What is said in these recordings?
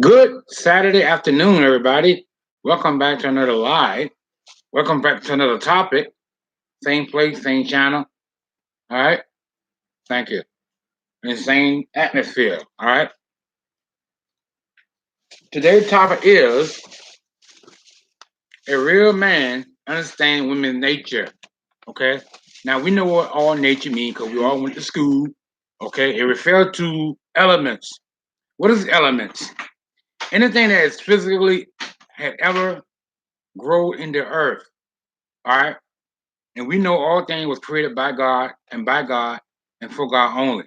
Good Saturday afternoon, everybody. Welcome back to another live. Welcome back to another topic. Same place, same channel. All right. Thank you. And same atmosphere. All right. Today's topic is a real man understands women's nature. Okay. Now we know what all nature means because we all went to school. Okay. It refers to elements. What is elements? Anything that is physically had ever grown in the earth. All right. And we know all things was created by God and for God only.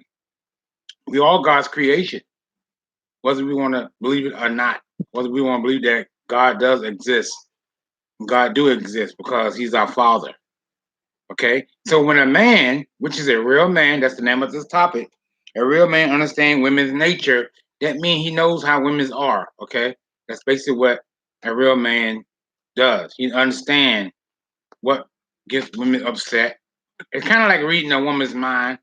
We all God's creation, whether we want to believe it or not, whether we want to believe that God does exist. God do exist because he's our father. Okay? So when a man, which is a real man, that's the name of this topic, a real man understands women's nature, that means he knows how women are. Okay? That's basically what a real man does. He understands what gets women upset. It's kind of like reading a woman's mind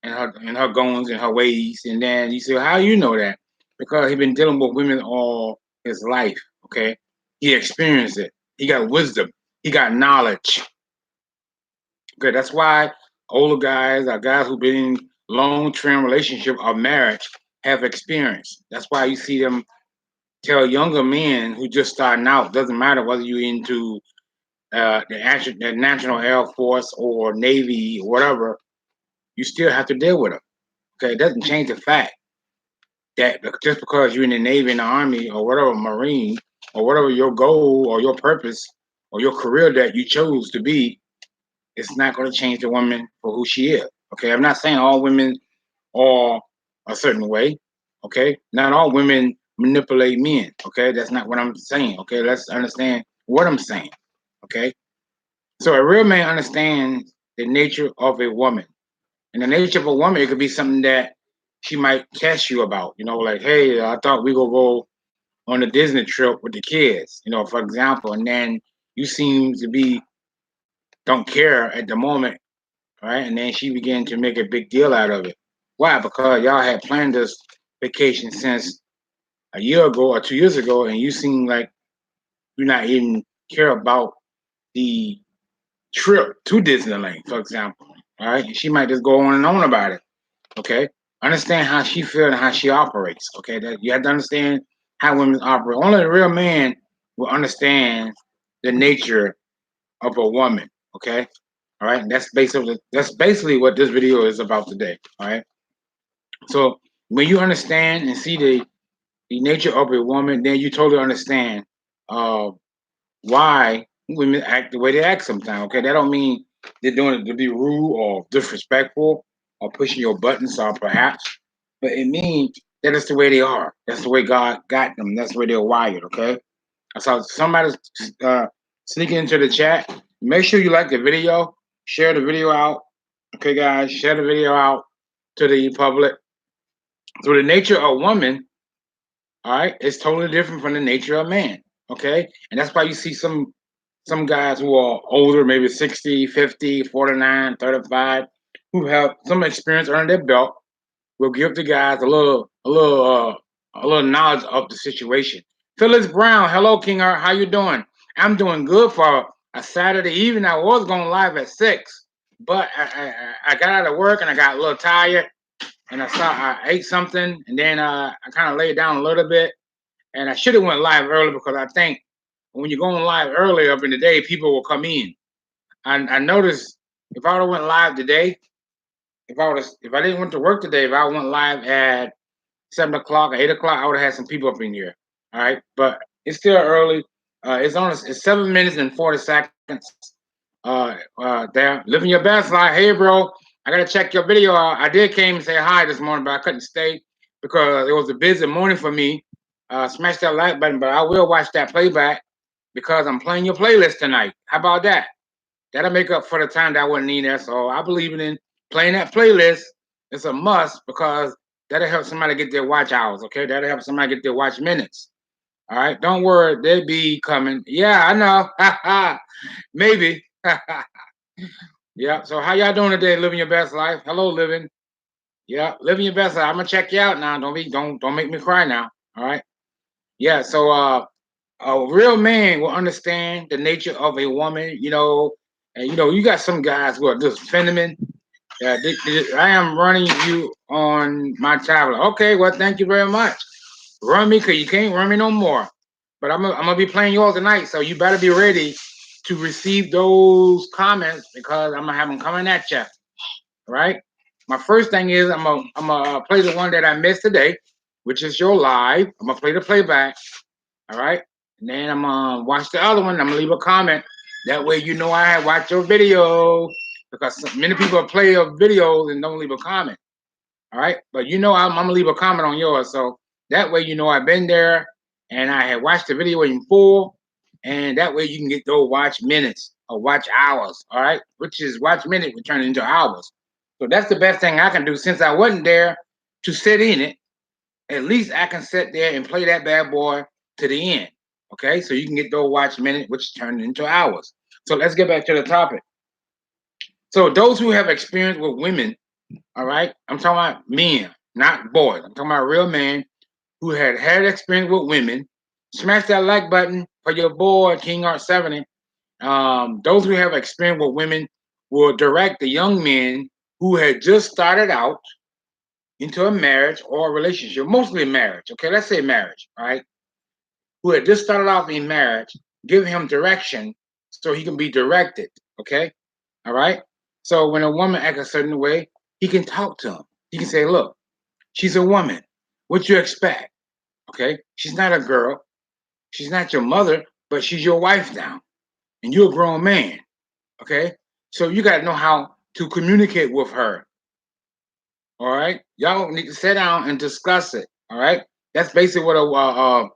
and her goings and her ways. And then you say, well, how you know that? Because he been dealing with women all his life. Okay, he experienced it. He got wisdom. He got knowledge. Okay, that's why older guys or guys who've been in long-term relationship or marriage have experience. That's why you see them tell younger men who just starting out. Doesn't matter whether you're into the National Air Force or Navy or whatever. You still have to deal with them. Okay, it doesn't change the fact that just because you're in the Navy and the Army or whatever, Marine, or whatever your goal or your purpose or your career that you chose to be, it's not going to change the woman for who she is. Okay, I'm not saying all women are a certain way. Okay, not all women manipulate men. Okay, that's not what I'm saying. Okay, let's understand what I'm saying. Okay, so a real man understands the nature of a woman. And the nature of a woman, it could be something that she might test you about, like, hey, I thought we gonna go on a Disney trip with the kids, for example, and then you seem to be don't care at the moment, right? And then she began to make a big deal out of it. Why? Because y'all had planned this vacation since a year ago or 2 years ago, and you seem like you not even care about the trip to Disneyland, for example. All right. And she might just go on and on about it. Okay, understand how she feels and how she operates. Okay, that you have to understand how women operate. Only a real man will understand the nature of a woman. Okay, all right, and that's basically what this video is about today. All right, so when you understand and see the nature of a woman, then you totally understand uh, why women act the way they act sometimes. Okay, that don't mean they're doing it to be rude or disrespectful or pushing your buttons or perhaps, but it means that it's the way they are. That's the way God got them. That's the way they're wired. Okay. So somebody's uh, sneaking into the chat. Make sure you like the video, share the video out. Okay, guys, share the video out to the public. So the nature of woman, all right, is totally different from the nature of man. Okay, and that's why you see some guys who are older, maybe 60, 50, 49, 35, who have some experience under their belt, will give the guys a little knowledge of the situation. Phyllis Brown, hello, King Art, how you doing? I'm doing good for a Saturday evening. I was going live at 6, but I got out of work and I got a little tired, and I ate something, and then I kind of laid down a little bit, and I should have went live early because I think when you're going live early up in the day, people will come in. I noticed if I would have went live today, if I didn't went to work today, if I went live at 7 o'clock or 8 o'clock, I would have had some people up in here. All right, but it's still early. It's 7 minutes and 40 seconds. There, living your best life. Hey, bro, I gotta check your video out. I did came and say hi this morning, but I couldn't stay because it was a busy morning for me. Smash that like button, but I will watch that playback because I'm playing your playlist tonight. How about that? That'll make up for the time that I wouldn't need that. So I believe in playing that playlist. It's a must because that'll help somebody get their watch hours. Okay, that'll help somebody get their watch minutes. All right, don't worry, they'll be coming. Yeah, I know. Maybe. Yeah. So how y'all doing today? Living your best life. Hello, living. Yeah, living your best life. I'm gonna check you out now. Don't make me cry now. All right. Yeah, so a real man will understand the nature of a woman, and you got some guys who are just feminine. I am running you on my tablet. Okay, well, thank you very much. Run me, cause you can't run me no more. But I'm gonna be playing yours tonight, so you better be ready to receive those comments because I'm gonna have them coming at you. All right. My first thing is I'm gonna play the one that I missed today, which is your live. I'm gonna play the playback. All right. And then I'm gonna watch the other one. I'm gonna leave a comment. That way you know I have watched your video because many people play your videos and don't leave a comment. All right. But I'm gonna leave a comment on yours. So that way I've been there and I have watched the video in full. And that way you can get those watch minutes or watch hours. All right. Which is watch minute will turn into hours. So that's the best thing I can do since I wasn't there to sit in it. At least I can sit there and play that bad boy to the end. Okay, so you can get those watch minutes, which turn into hours. So let's get back to the topic. So those who have experience with women, all right, I'm talking about men, not boys. I'm talking about real men who had experience with women. Smash that like button for your boy King Art 70. Those who have experience with women will direct the young men who had just started out into a marriage or a relationship, mostly marriage. Okay, let's say marriage, all right, who had just started off in marriage, give him direction so he can be directed. Okay, all right. So when a woman acts a certain way, he can talk to him. He can say, "Look, she's a woman. What you expect? Okay, she's not a girl. She's not your mother, but she's your wife now, and you're a grown man. Okay, so you got to know how to communicate with her. All right, y'all need to sit down and discuss it. All right, that's basically what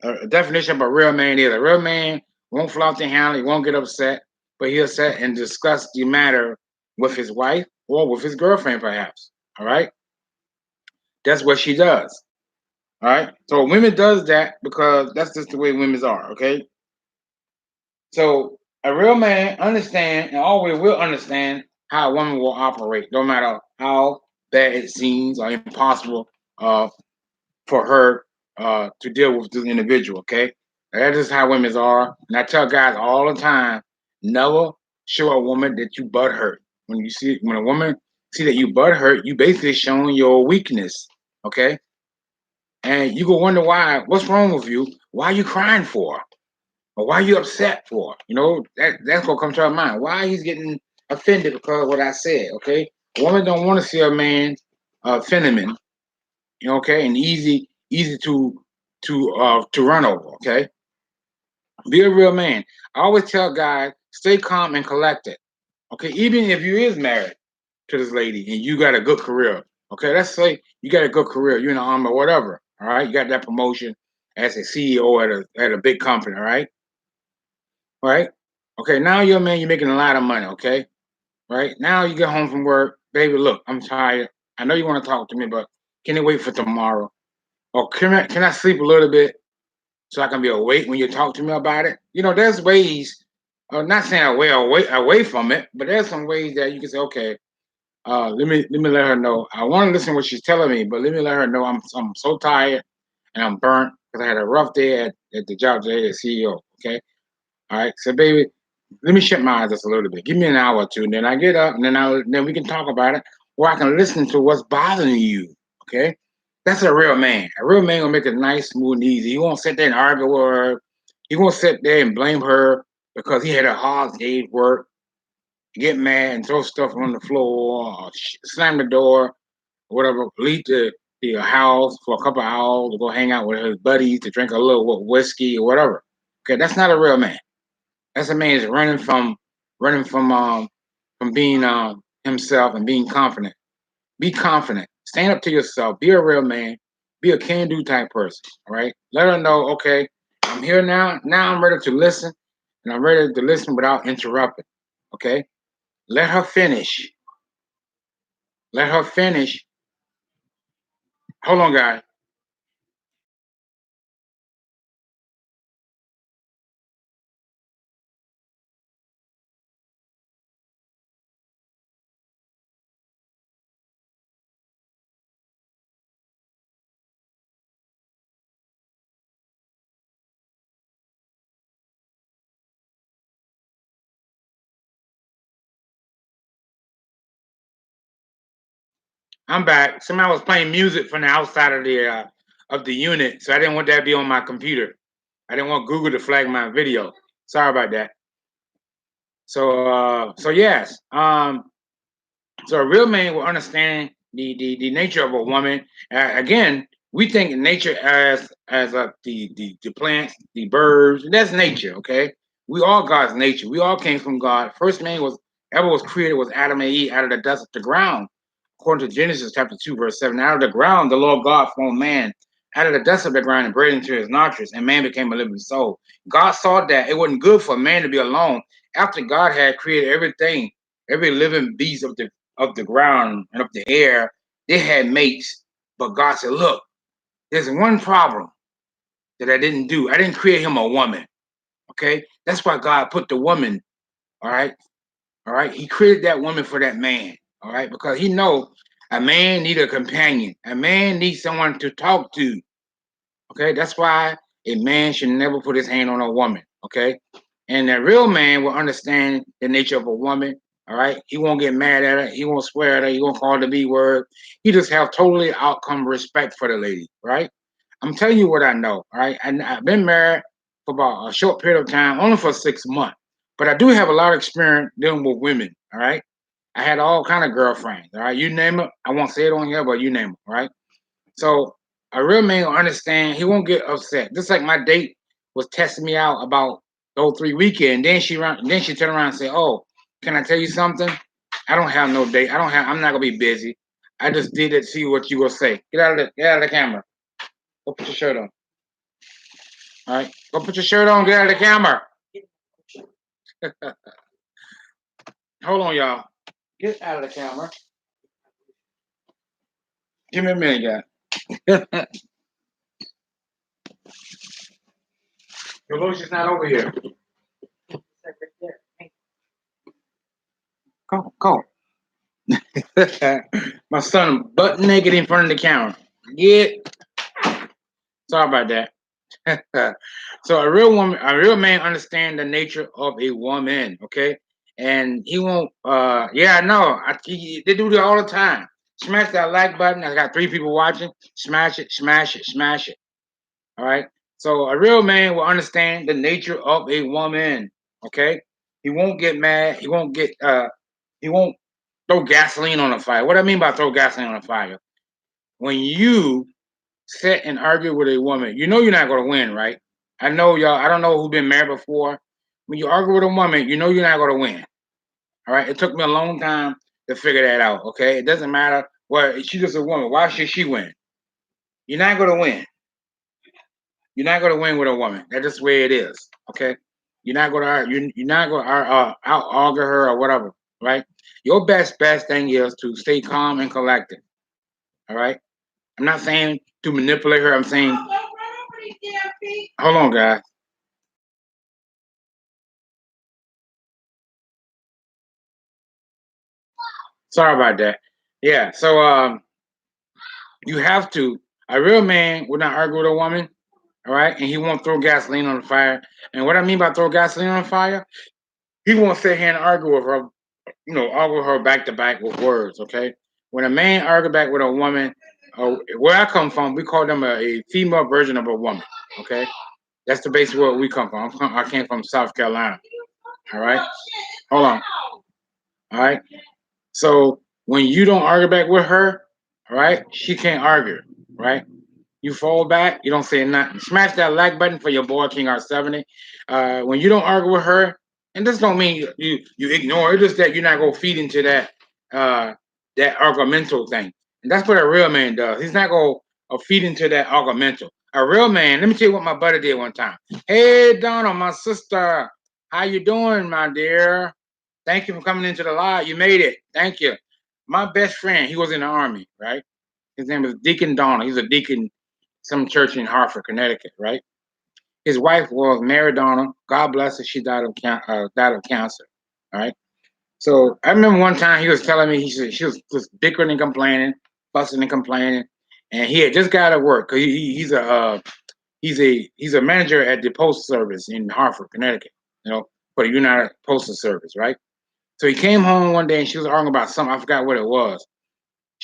a definition of a real man is. A real man won't flout the handle, he won't get upset, but he'll sit and discuss the matter with his wife or with his girlfriend, perhaps. All right, that's what she does. All right, so women does that because that's just the way women are. Okay, so a real man understand and always will understand how a woman will operate, no matter how bad it seems or impossible uh, for her to deal with this individual. Okay, that is how women are, and I tell guys all the time: never show a woman that you butt hurt. When a woman see that you butt hurt, you basically showing your weakness. Okay, and you go wonder why. What's wrong with you? Why are you crying for? Or why are you upset for? That's what comes to our mind. Why he's getting offended because of what I said. Okay, a woman don't want to see a man feminine, okay, and easy to run over. Okay, be a real man. I always tell guys, stay calm and collected. Okay, even if you is married to this lady and you got a good career. Okay, let's say you got a good career, you're in the army or whatever. All right, you got that promotion as a CEO at a big company. All right. Okay, now you're a man, you're making a lot of money. Okay, right now you get home from work, baby. Look, I'm tired. I know you want to talk to me, but can it wait for tomorrow? Or can I sleep a little bit so I can be awake when you talk to me about it? There's ways. Not saying away from it, but there's some ways that you can say, okay, let me let her know. I want to listen to what she's telling me, but let me let her know I'm so tired and I'm burnt because I had a rough day at the job today as CEO. Okay, all right. So baby, let me shut my eyes just a little bit. Give me an hour or two, and then I get up, and then we can talk about it, or I can listen to what's bothering you. Okay, that's a real man. A real man will make it nice, smooth, and easy. He won't sit there and argue with her. He won't sit there and blame her because he had a hard day's work. Get mad and throw stuff on the floor, or slam the door, or whatever. Leave the house for a couple of hours to go hang out with his buddies to drink a little whiskey or whatever. Okay, that's not a real man. That's a man is running from being himself and being confident. Be confident. Stand up to yourself. Be a real man. Be a can-do type person. All right. Let her know. Okay, I'm here now. Now I'm ready to listen, and I'm ready to listen without interrupting. Okay. Let her finish. Let her finish. Hold on, guys. I'm back. Somebody was playing music from the outside of the unit, so I didn't want that to be on my computer. I didn't want Google to flag my video. Sorry about that. So yes. So a real man will understand the nature of a woman. Again, we think nature as the plants, the birds. That's nature, okay? We all God's nature. We all came from God. First man was ever was created was Adam and Eve out of the dust of the ground, according to Genesis chapter 2 verse 7. Out of the ground, the Lord God formed man out of the dust of the ground and breathed into his nostrils, and man became a living soul. God saw that it wasn't good for man to be alone. After God had created everything, every living beast of the ground and of the air, they had mates. But God said, look, there's one problem that I didn't do. I didn't create him a woman. Okay. That's why God put the woman. All right. All right. He created that woman for that man. All right. Because he know a man need a companion. A man needs someone to talk to. Okay. That's why a man should never put his hand on a woman. Okay. And a real man will understand the nature of a woman. All right. He won't get mad at her. He won't swear at her. He won't call her the B word. He just have totally outcome respect for the lady. Right. I'm telling you what I know. All right. And I've been married for about a short period of time, only for 6 months. But I do have a lot of experience dealing with women. All right. I had all kind of girlfriends. All right. You name it. I won't say it on here, but you name it. All right. So a real man will understand. He won't get upset. Just like my date was testing me out about those 3 weekends. Then she turned around and said, "Oh, can I tell you something? I don't have no date. I'm not gonna be busy. I just did it to see what you will say. Get out of the camera. Go put your shirt on. All right. Go put your shirt on. Get out of the camera. Hold on, y'all. Get out of the camera. Give me a minute, guys. Your lotion's not over here. Go. My son butt naked in front of the camera. Get. Sorry about that. So a real man understands the nature of a woman, okay? And he won't yeah, I know. They do that all the time. Smash that like button. I got 3 people watching. Smash it, smash it, smash it. All right. So a real man will understand the nature of a woman. Okay. He won't get mad. He won't throw gasoline on a fire. What I mean by throw gasoline on a fire? When you sit and argue with a woman, you know you're not gonna win, right? I know y'all, I don't know who's been married before. When you argue with a woman, you know you're not gonna win. All right. It took me a long time to figure that out. Okay. It doesn't matter. Well, she's just a woman. Why should she win? You're not gonna win. You're not gonna win with a woman. That's just the way it is. Okay. You're not gonna out argue her or whatever. Right. Your best thing is to stay calm and collected. All right. I'm not saying to manipulate her. I'm saying, hold on, guys. Sorry about that. Yeah. So you have to. A real man would not argue with a woman. All right, and he won't throw gasoline on the fire. And what I mean by throw gasoline on the fire, he won't sit here and argue with her. Argue with her back to back with words. Okay. When a man argue back with a woman, where I come from, we call them a female version of a woman. Okay. That's the base of where we come from. I came from South Carolina. All right. Hold on. All right. So when you don't argue back with her, all right, she can't argue. Right. You fall back, you don't say nothing. Smash that like button for your boy King R70. When you don't argue with her, and this don't mean you ignore it, just that you're not gonna feed into that argumental thing. And that's what a real man does. He's not gonna feed into that argumental. A real man, let me tell you what my buddy did one time. Hey Donna, my sister, how you doing, my dear? Thank you for coming into the live. You made it. Thank you. My best friend, he was in the army, right? His name was Deacon Donna. He's a deacon some church in Hartford, Connecticut, right? His wife was Mary Donna. God bless her. She died of cancer. All right. So I remember one time he was telling me she was just bickering and complaining, fussing and complaining, and he had just got to work because he's a manager at the post service in Hartford, Connecticut. For the United Postal Service, right? So he came home one day and she was arguing about something. I forgot what it was.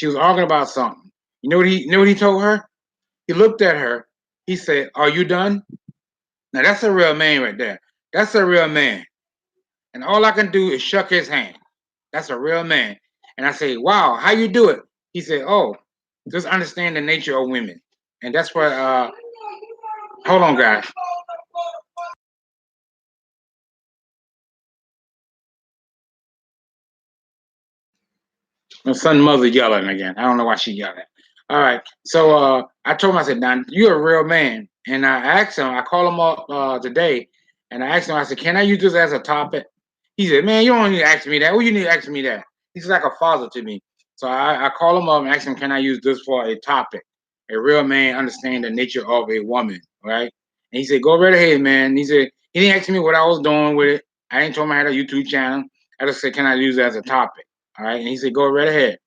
She was arguing about something. You know what he told her? He looked at her. He said, "Are you done?" Now that's a real man right there. That's a real man. And all I can do is shuck his hand. That's a real man. And I say, "Wow, how you do it?" He said, "Oh, just understand the nature of women." And that's what. Hold on, guys. My son's mother yelling again. I don't know why she yelling. All right. So I told him, I said, "Now you're a real man." And I asked him, I called him up today, and I asked him, I said, "Can I use this as a topic?" He said, "Man, you don't need to ask me that. What you need to ask me that?" He's like a father to me. So I called him up and asked him, "Can I use this for a topic? A real man understand the nature of a woman, right?" And he said, "Go right ahead, man." And he said, he didn't ask me what I was doing with it. I didn't tell him I had a YouTube channel. I just said, "Can I use it as a topic?" All right. And he said, "Go right ahead."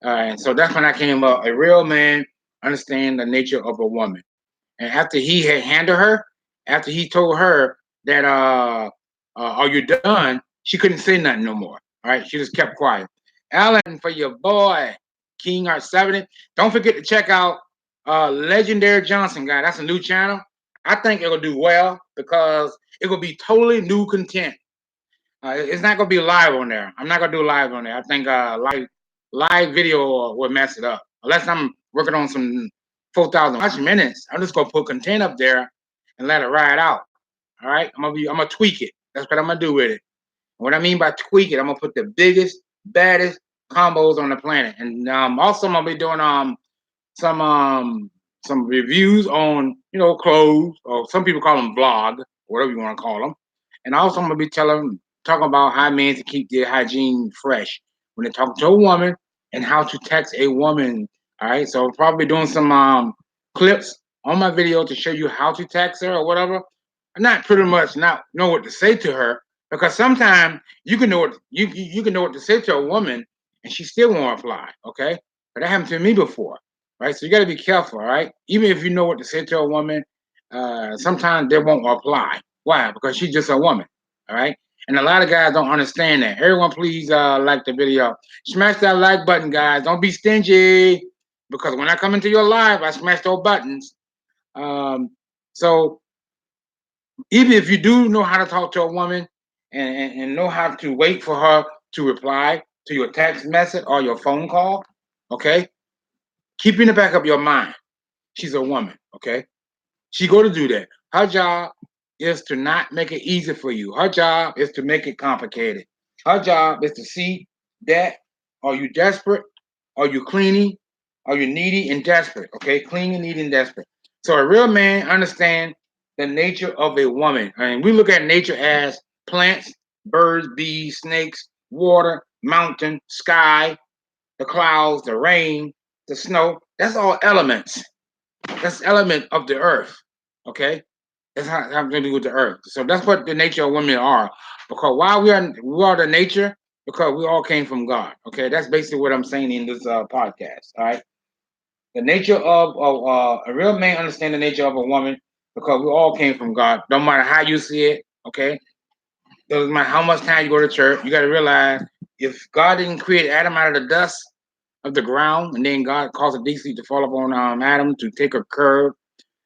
And so that's when I came up. A real man understand the nature of a woman. And after he had handled her, after he told her that are you done, she couldn't say nothing no more. All right, she just kept quiet. Alan, for your boy, King Art 70. Don't forget to check out Legendary Johnson, guy. That's a new channel. I think it'll do well because it will be totally new content. It's not gonna be live on there. I'm not gonna do live on there. I think live video will mess it up. Unless I'm working on some 4,000 watch minutes, I'm just gonna put content up there and let it ride out. All right, I'm gonna tweak it. That's what I'm gonna do with it. What I mean by tweak it, I'm gonna put the biggest, baddest combos on the planet, and also I'm gonna be doing some um some reviews on clothes, or some people call them vlog, whatever you want to call them. And also I'm gonna be talking about how men to keep their hygiene fresh when they're talking to a woman, and how to text a woman. All right, so I'll probably doing some clips on my video to show you how to text her or whatever. Not pretty much not know what to say to her, because sometimes you can know what to say to a woman and she still won't reply. Okay, but that happened to me before, right? So you got to be careful, all right? Even if you know what to say to a woman, sometimes they won't reply. Why? Because she's just a woman, all right? And a lot of guys don't understand that. Everyone, please like the video. Smash that like button, guys. Don't be stingy, because when I come into your live, I smash those buttons. So even if you do know how to talk to a woman, and know how to wait for her to reply to your text message or your phone call, okay? Keep in the back of your mind, she's a woman, okay? She go to do that. Her job is to not make it easy for you. Her job is to make it complicated. Her job is to see that, are you desperate? Are you cleaning? Are you needy and desperate? Okay, cleaning, needy, and desperate. So a real man understands the nature of a woman. And we look at nature as plants, birds, bees, snakes, water, mountain, sky, the clouds, the rain, the snow. That's all elements. That's element of the earth. Okay, that's how to do with the earth. So that's what the nature of women are. Because why we are the nature, because we all came from God. Okay, that's basically what I'm saying in this podcast. All right, the nature of a real man understand the nature of a woman, because we all came from God. No matter how you see it. Okay, doesn't matter how much time you go to church. You got to realize, if God didn't create Adam out of the dust of the ground, and then God caused a deep sleep to fall upon Adam to take a curve.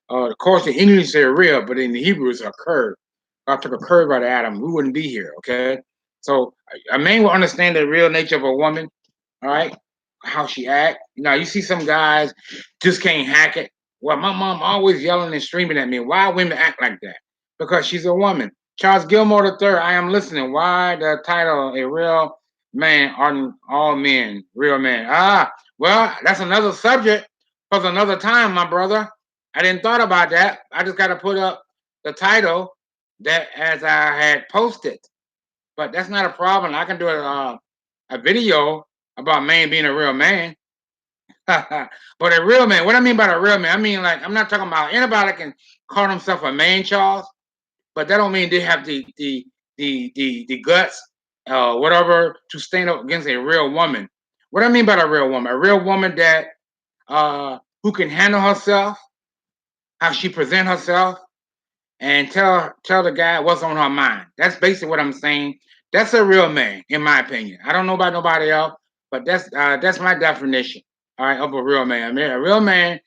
Of course, in English they're real, but in the Hebrew it's a curve. God took a curve out of Adam. We wouldn't be here, okay? So a man will understand the real nature of a woman, all right? How she act. You see some guys just can't hack it. Well, my mom always yelling and screaming at me. Why women act like that? Because she's a woman. Charles Gilmore III, I am listening. Why the title, A Real Man, are all men, real men? Well, that's another subject for another time, my brother. I didn't thought about that. I just got to put up the title that as I had posted. But that's not a problem. I can do a video about man being a real man. But a real man, what I mean by a real man, I mean, like, I'm not talking about anybody can call themselves a man, Charles, but that don't mean they have the guts, whatever, to stand up against a real woman. What I mean by a real woman that who can handle herself, how she present herself, and tell the guy what's on her mind. That's basically what I'm saying. That's a real man, in my opinion. I don't know about nobody else, but that's my definition. All right, of a real man. I mean, a real man,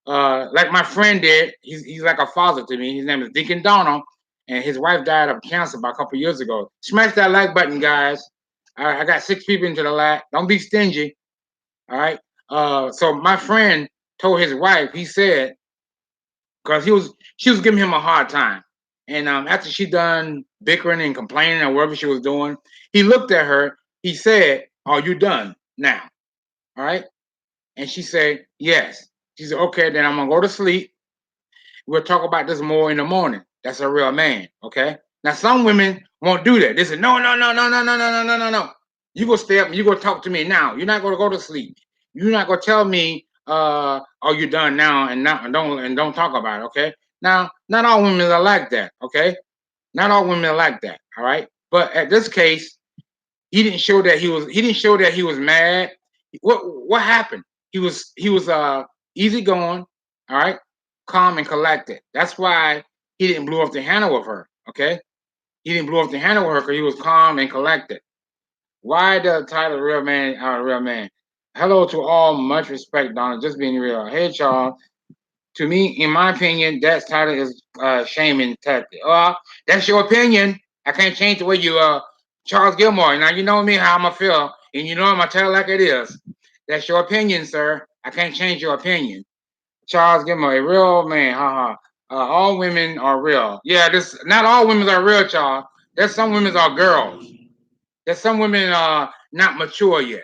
like my friend did. He's like a father to me. His name is Deacon Donald, and his wife died of cancer about a couple years ago. Smash that like button, guys. All right, I got 6 people into the like. Don't be stingy. All right. So my friend told his wife. He said because she was giving him a hard time, and after she done bickering and complaining or whatever she was doing, he looked at her. He said, "Are you done now?" All right. And she said, yes. She said, okay, then I'm gonna go to sleep. We'll talk about this more in the morning. That's a real man. Okay. Now some women won't do that. They say, no, no, no, no, no, no, no, no, no, no, no. You go stay up and you go talk to me now. You're not gonna go to sleep. You're not gonna tell me oh you're done now and don't talk about it, okay? Now, not all women are like that, okay? Not all women are like that, all right? But at this case, he didn't show that he was mad. What happened? He was easygoing, all right, calm and collected. That's why he didn't blow up the handle with her. Okay, he didn't blow up the handle with her because he was calm and collected. Why the title "Real Man"? Real man. Hello to all, much respect, Donna. Just being real. Hey, Charles. To me, in my opinion, that title is shaming tactic. That's your opinion. I can't change the way you Charles Gilmore. Now you know me how I'ma feel, and you know I'm gonna tell it like it is. That's your opinion, sir. I can't change your opinion. Charles Gilmore, a real man, haha. All women are real. Yeah, this not all women are real, Charles. There's some women are girls. There's some women are not mature yet.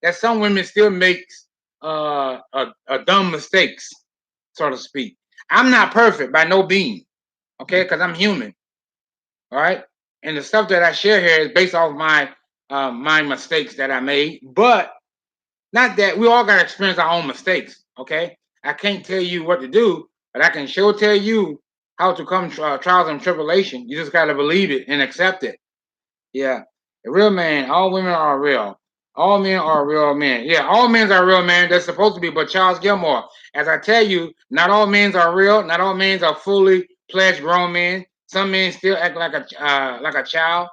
There's some women still makes dumb mistakes, so to speak. I'm not perfect by no being, okay? Because I'm human, all right. And the stuff that I share here is based off my mistakes that I made, but not that we all got to experience our own mistakes, okay? I can't tell you what to do, but I can sure tell you how to come trials and tribulation. You just got to believe it and accept it. Yeah. A real man, all women are real. All men are real men. Yeah, all men are real men. They're supposed to be, but Charles Gilmore, as I tell you, not all men are real. Not all men are fully pledged grown men. Some men still act like a child.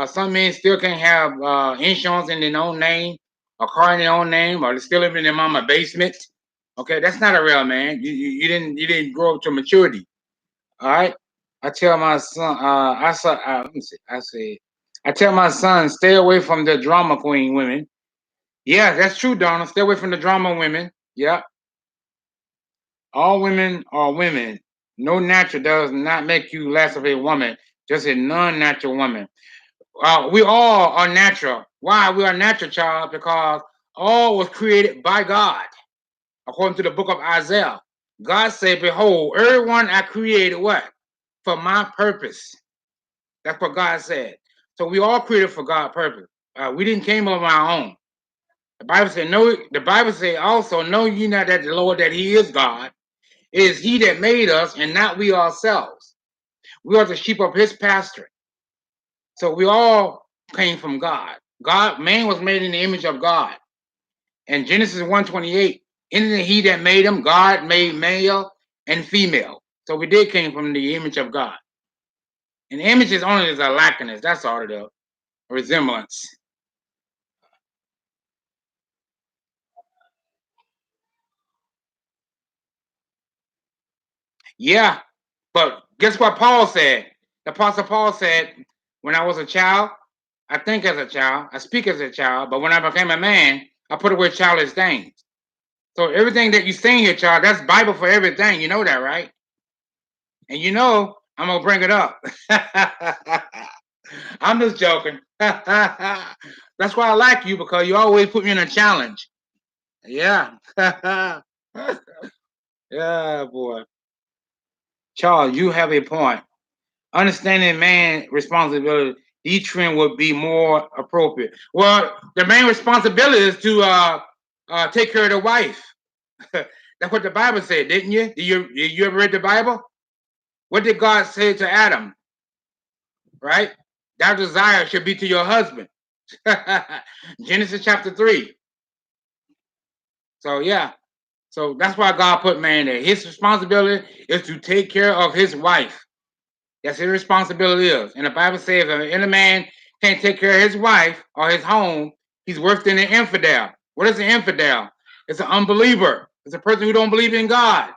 Some men still can't have insurance in their own name, a car in their own name, or they still live in their mama basement. Okay, that's not a real man. You didn't grow up to maturity. All right. I tell my son, let me see. I tell my son, stay away from the drama queen women. Yeah, that's true, Donna. Stay away from the drama women. Yeah. All women are women. No natural does not make you less of a woman, just a non-natural woman. We all are natural. Why? We are natural, child, because all was created by God, according to the book of Isaiah. God said, behold, everyone I created what? For my purpose. That's what God said. So we all created for God's purpose. We didn't came of our own. The Bible said, no, the Bible said also, know ye not that the Lord, that He is God. It is He that made us and not we ourselves. We are the sheep of His pasture. So we all came from God. Man was made in the image of God. And Genesis 1:28, in He that made him, God made male and female. So we did came from the image of God. And image is only as a likeness. That's all it is. A resemblance. Yeah, but guess what Paul said? The Apostle Paul said, when I was a child, I think as a child, I speak as a child, but when I became a man, I put away childish things. So everything that you see here, child, that's Bible for everything. You know that, right? And you know, I'm gonna bring it up. I'm just joking. That's why I like you, because you always put me in a challenge. Yeah. Yeah, boy. Charles, you have a point. Understanding man responsibility, each trend would be more appropriate. Well, the main responsibility is to take care of the wife. That's what the Bible said, didn't you? Did you ever read the Bible? What did God say to Adam? Right? That desire should be to your husband. Genesis chapter 3. So yeah. So that's why God put man there. His responsibility is to take care of his wife. That's his responsibility is. And the Bible says if any man can't take care of his wife or his home, he's worse than an infidel. What is an infidel? It's an unbeliever. It's a person who don't believe in God.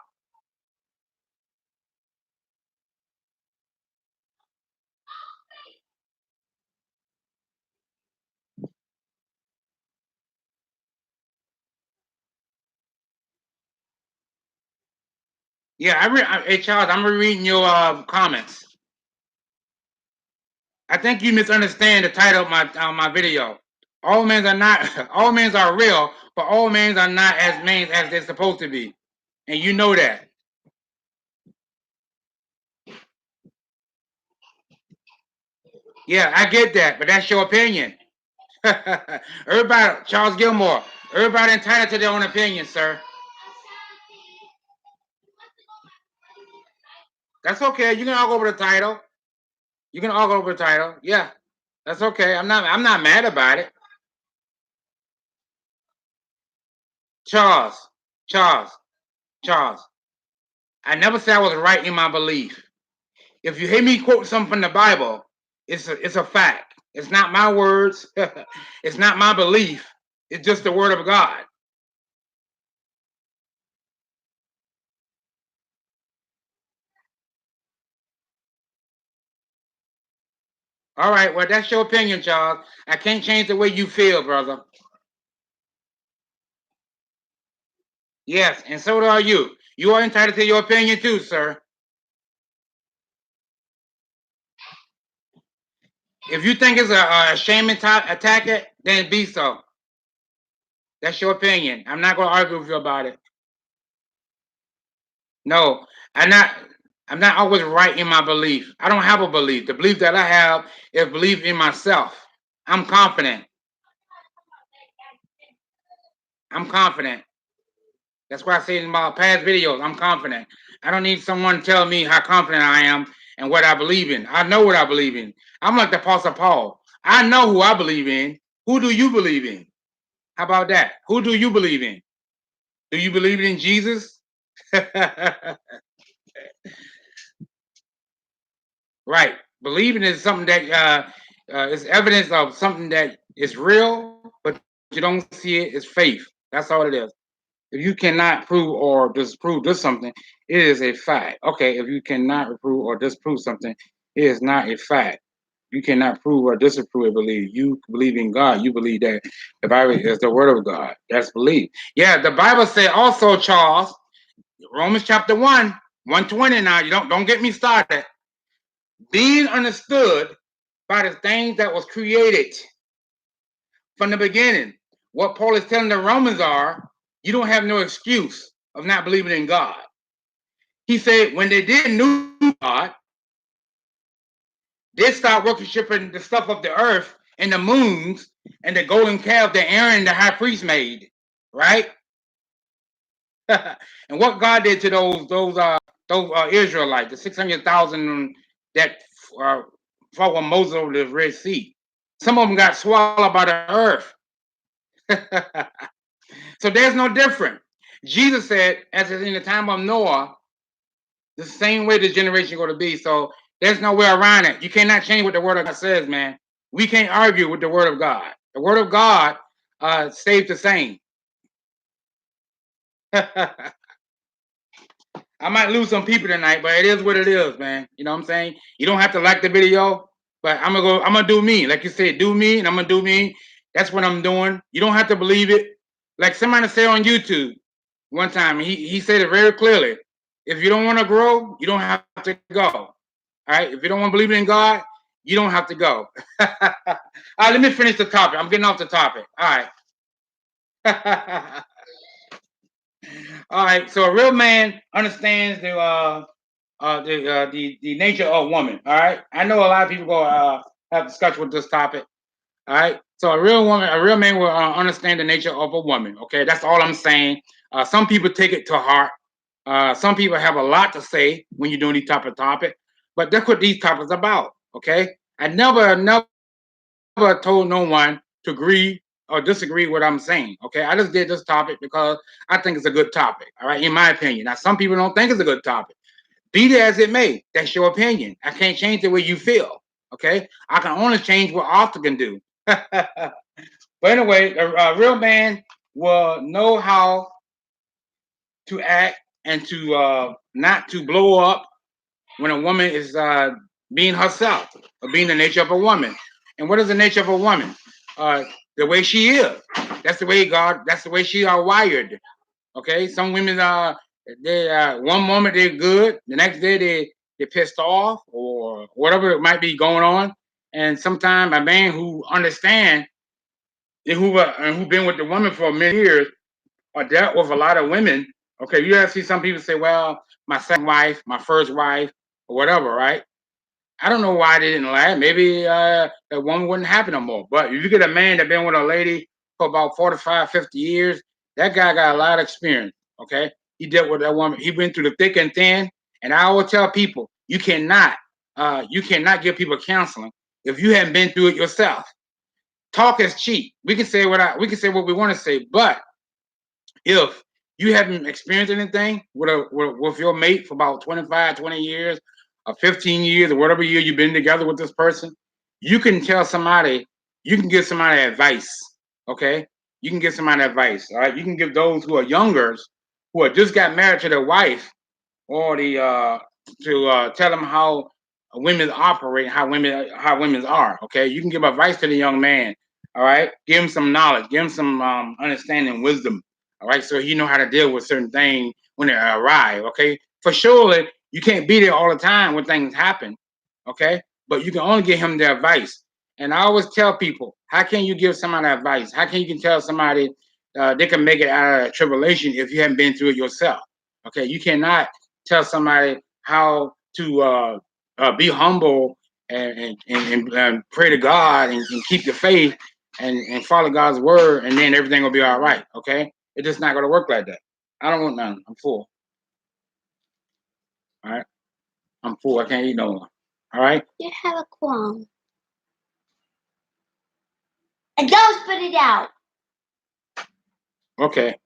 Yeah, hey Charles, I'm reading your comments. I think you misunderstand the title of my video. All men are not. All men are real, but all men are not as men as they're supposed to be, and you know that. Yeah, I get that, but that's your opinion. Everybody, Charles Gilmore, everybody entitled to their own opinion, sir. That's okay. You can all go over the title. You can all go over the title. Yeah, that's okay. I'm not mad about it. Charles, Charles, Charles. I never said I was right in my belief. If you hear me quote something from the Bible, it's a fact. It's not my words. It's not my belief. It's just the word of God. All right. Well, that's your opinion, Charles. I can't change the way you feel, brother. Yes, and so are you. You are entitled to your opinion too, sir. If you think it's a shame attack it, then be so. That's your opinion. I'm not going to argue with you about it. No, I'm not. I'm not always right in my belief. I don't have a belief. The belief that I have is belief in myself. I'm confident. I'm confident. That's why I say in my past videos, I'm confident. I don't need someone to tell me how confident I am and what I believe in. I know what I believe in. I'm like the Apostle Paul. I know who I believe in. Who do you believe in? How about that? Who do you believe in? Do you believe in Jesus? Right. Believing is something that is evidence of something that is real, but you don't see it. It's faith. That's all it is. If you cannot prove or disprove this something, it is a fact. Okay, if you cannot prove or disprove something, it is not a fact. You cannot prove or disapprove a belief. You believe in God. You believe that the Bible is the word of God. That's belief. Yeah, the Bible said also, Charles, Romans chapter 120 now. You don't get me started. Being understood by the things that was created from the beginning. What Paul is telling the Romans are, you don't have no excuse of not believing in God. He said when they didn't know God, they start worshiping the stuff of the earth and the moons and the golden calf that Aaron the high priest made, right? And what God did to those Israelites, the 600,000 that followed Moses over the Red Sea. Some of them got swallowed by the earth. So there's no difference. Jesus said, as in the time of Noah, the same way this generation going to be. So there's no way around it. You cannot change what the word of God says, man. We can't argue with the word of God. The word of God stays the same. I might lose some people tonight, but it is what it is, man. You know what I'm saying? You don't have to like the video, but I'm gonna do me. Like you said, do me, and I'm gonna do me. That's what I'm doing. You don't have to believe it. Like somebody said on YouTube one time, he said it very clearly. If you don't want to grow, you don't have to go. All right. If you don't want to believe in God, you don't have to go. All right, let me finish the topic. I'm getting off the topic. All right. All right. So a real man understands the nature of woman. All right. I know a lot of people go have discussion with this topic. All right. So a real man will understand the nature of a woman. Okay. That's all I'm saying. Some people take it to heart. Some people have a lot to say when you're doing these type of topic, but that's what these topics about. Okay. I never told no one to agree or disagree with what I'm saying. Okay. I just did this topic because I think it's a good topic. All right. In my opinion. Now, some people don't think it's a good topic. Be that as it may, that's your opinion. I can't change the way you feel. Okay. I can only change what Arthur can do. But anyway, a real man will know how to act and to not to blow up when a woman is being herself or being the nature of a woman. And what is the nature of a woman? Uh, the way she is. That's the way God. That's the way she are wired. Okay. Some women are they one moment they're good, the next day they're pissed off or whatever it might be going on. And sometimes a man who understand and who been with the woman for many years or dealt with a lot of women. Okay, you have see some people say, "Well, my second wife, my first wife, or whatever," right? I don't know why they didn't last. Maybe that woman wouldn't happen no more. But if you get a man that been with a lady for about 45, 50 years, that guy got a lot of experience. Okay, he dealt with that woman. He went through the thick and thin. And I always tell people, you cannot give people counseling if you haven't been through it yourself. Talk is cheap. We can say what we want to say, but if you haven't experienced anything with your mate for about 25, 20 years or 15 years or whatever year you've been together with this person, you can tell somebody, you can give somebody advice. Okay. You can give somebody advice. All right. You can give those who are younger, who have just got married to their wife, or the to tell them how women operate, how women are. Okay, you can give advice to the young man. All right, give him some knowledge, give him some understanding, wisdom. All right, so he know how to deal with certain things when they arrive. Okay, for sure, you can't be there all the time when things happen. Okay, but you can only give him the advice. And I always tell people, how can you give somebody advice? How can you tell somebody they can make it out of tribulation if you haven't been through it yourself? Okay, you cannot tell somebody how to be humble and pray to God and keep the faith and follow God's word, and then everything will be all right. Okay, it's just not going to work like that. I don't want none. I'm full. All right, I'm full. I can't eat no more. All right. You have a qualm. And don't spit it out. Okay.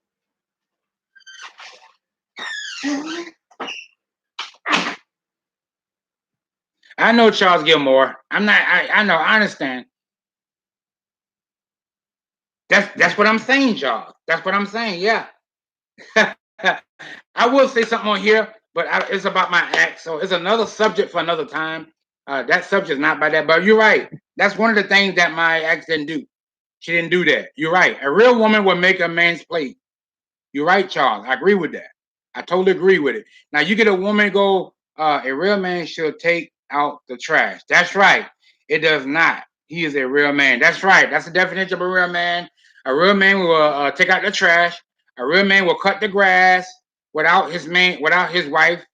I know Charles Gilmore. I'm not. I know. I understand. That's what I'm saying, Charles. That's what I'm saying. Yeah. I will say something on here, but it's about my act. So it's another subject for another time. That subject is not by that, but you're right. That's one of the things that my ex didn't do. She didn't do that. You're right. A real woman will make a man's plate. You're right, Charles. I agree with that. I totally agree with it. Now you get a woman go, a real man should take out the trash. That's right. It does not. He is a real man. That's right. That's the definition of a real man. A real man will take out the trash. A real man will cut the grass without his wife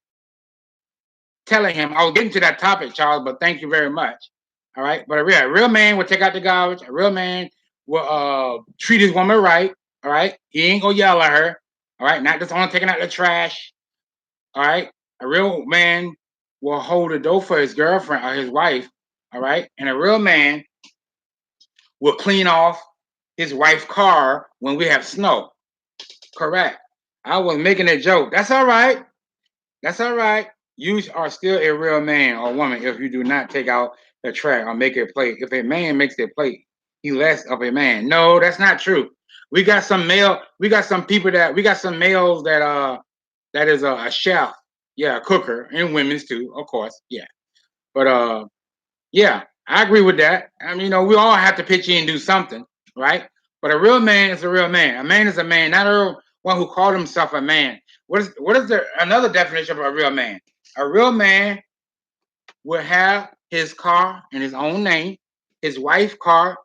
telling him. I was getting to that topic, Charles, but thank you very much. All right. But a real man will take out the garbage. A real man will treat his woman right. All right. He ain't gonna yell at her. All right. Not just only taking out the trash. All right. A real man will hold the door for his girlfriend or his wife. All right. And a real man will clean off his wife's car when we have snow. Correct. I was making a joke. That's all right. That's all right. You are still a real man or woman if you do not take out the trash or make it plate. If a man makes a plate, he less of a man. No, that's not true. We got some people we got some males that is a chef, yeah, a cooker, and women's too, of course, yeah. But yeah, I agree with that. I mean, we all have to pitch in and do something, right? But a real man is a real man. A man is a man, not one who called himself a man. What is another definition of a real man? A real man will have his car in his own name, his wife's car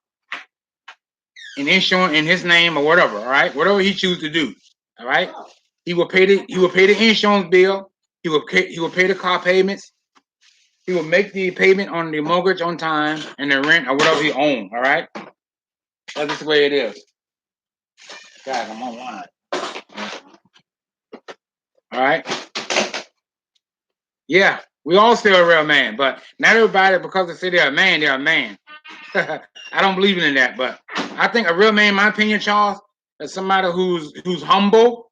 and insurance in his name or whatever, all right? Whatever he chooses to do. All right. He will pay the insurance bill. He will pay the car payments. He will make the payment on the mortgage on time and the rent or whatever he owns. All right. That's just the way it is. Guys, I'm online. All right. Yeah, we all still a real man, but not everybody because they say they're a man. I don't believe in that, but I think a real man, in my opinion, Charles, is somebody who's humble,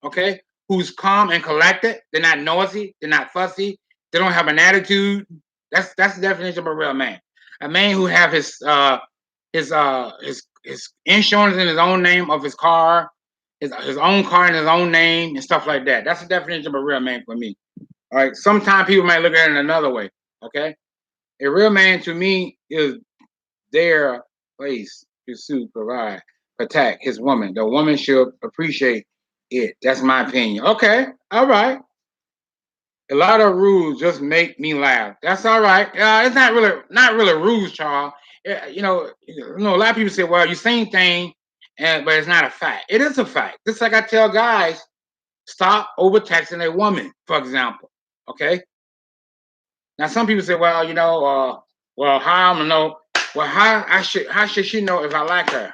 okay, who's calm and collected. They're not noisy. They're not fussy. They don't have an attitude. That's the definition of a real man. A man who have his his insurance in his own name of his car, his own car in his own name and stuff like that. That's the definition of a real man for me. All right. Sometimes people might look at it in another way. Okay. A real man to me is their place to suit, provide, protect his woman. The woman should appreciate it. That's my opinion. Okay. All right. A lot of rules just make me laugh. That's all right. It's not really rules, Charles. A lot of people say, "Well, you same thing," but it's not a fact. It is a fact. Just like I tell guys, stop over texting a woman, for example. Okay. Now, some people say, "Well, well, how I'm gonna know? Well, how should she know if I like her?"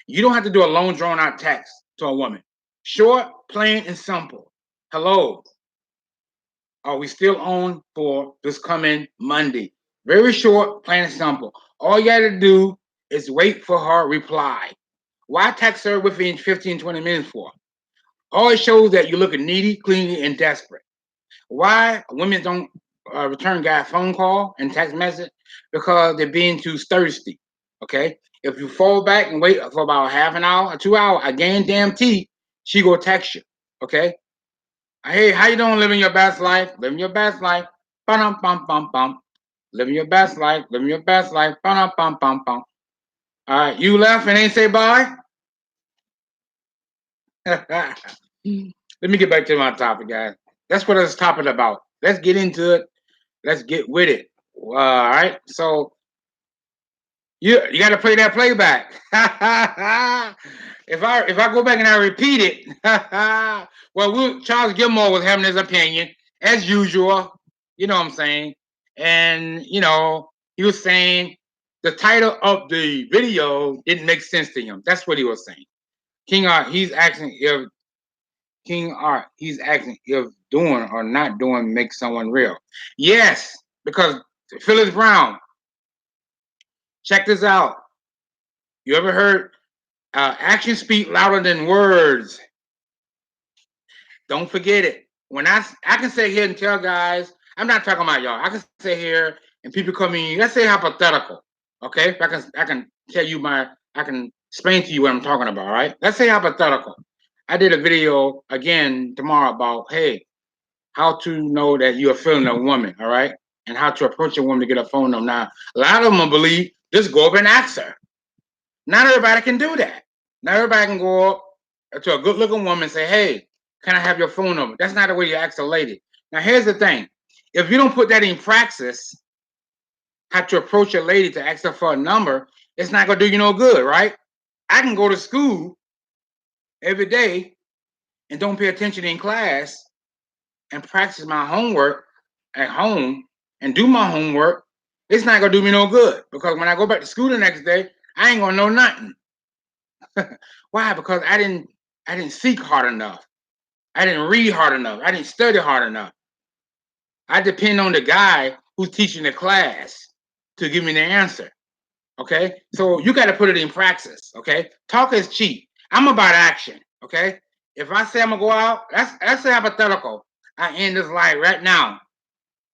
You don't have to do a long, drawn out text to a woman. Short, plain, and simple. Hello. Are we still on for this coming Monday? Very short, plain and simple. All you got to do is wait for her reply. Why text her within 15, 20 minutes for? All it shows that you're looking needy, clingy, and desperate. Why women don't return guy phone call and text message? Because they're being too thirsty. Okay? If you fall back and wait for about half an hour or 2 hours, I guarantee she go text you. Okay? Hey, how you doing? Living your best life. Living your best life. Bum bum bum bum. Living your best life. Living your best life. Bum bum bum bum. All right, you left and ain't say bye. Let me get back to my topic, guys. That's what I was talking about. Let's get into it. Let's get with it. All right. So you got to play that playback. If I go back and I repeat it, Charles Gilmore was having his opinion as usual. You know what I'm saying? And he was saying the title of the video didn't make sense to him. That's what he was saying. King Art, he's asking if doing or not doing makes someone real. Yes, because Phyllis Brown. Check this out. You ever heard actions speak louder than words? Don't forget it. When I can sit here and tell guys, I'm not talking about y'all. I can sit here and people come in. Let's say hypothetical, okay? I can tell you I can explain to you what I'm talking about. All right? Let's say hypothetical. I did a video again tomorrow about how to know that you are feeling a woman. All right, and how to approach a woman to get a phone number. Now, a lot of them believe just go up and ask her. Not everybody can do that. Not everybody can go up to a good-looking woman and say, "Hey, can I have your phone number?" That's not the way you ask a lady. Now, here's the thing: if you don't put that in practice, how to approach a lady to ask her for a number, it's not gonna do you no good, right? I can go to school every day and don't pay attention in class and practice my homework at home and do my homework. It's not gonna do me no good because when I go back to school the next day, I ain't gonna know nothing. Why? Because I didn't seek hard enough. I didn't read hard enough. I didn't study hard enough. I depend on the guy who's teaching the class to give me the answer. Okay? So you got to put it in practice. Okay? Talk is cheap. I'm about action. Okay? If I say I'm gonna go out, that's a hypothetical. I end this life right now.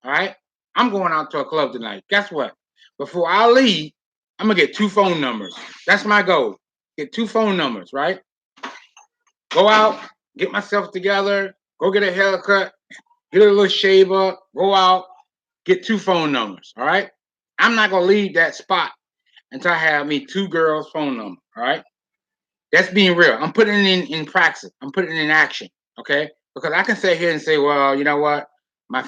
All right? I'm going out to a club tonight. Guess what? Before I leave, I'm gonna get 2 phone numbers. That's my goal. Get 2 phone numbers, right? Go out, get myself together, go get a haircut, get a little shaver, go out, get 2 phone numbers. All right. I'm not gonna leave that spot until I have me 2 girls' phone number. All right. That's being real. I'm putting it in practice. I'm putting it in action. Okay. Because I can sit here and say, well, you know what? My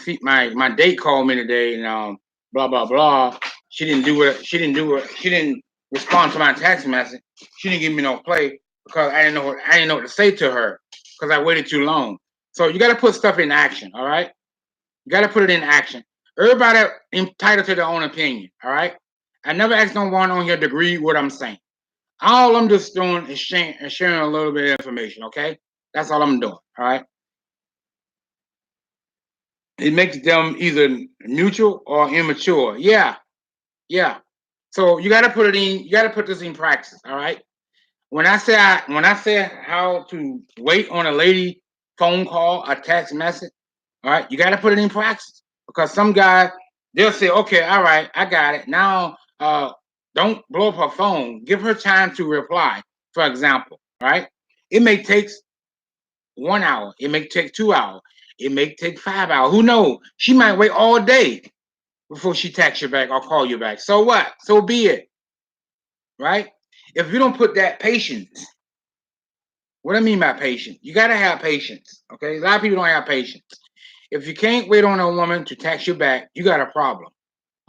date called me today and blah blah blah. She didn't respond to my text message. She didn't give me no play because I didn't know what to say to her because I waited too long. So you gotta put stuff in action, all right? You gotta put it in action. Everybody entitled to their own opinion, all right? I never asked no one on here to agree with what I'm saying. All I'm just doing is sharing a little bit of information, okay? That's all I'm doing, all right? It makes them either neutral or immature. Yeah, yeah. So you got to put it in. You got to put this in practice. All right. When I say how to wait on a lady phone call, a text message. All right, you got to put it in practice because some guy they'll say, okay, all right, I got it now. Don't blow up her phone. Give her time to reply. For example, right? It may take 1 hour. It may take 2 hours. It may take 5 hours. Who knows? She might wait all day before she texts you back or call you back. So what? So be it, right? If you don't put that patience, what I mean by patience, you gotta have patience. Okay, a lot of people don't have patience. If you can't wait on a woman to text you back, you got a problem.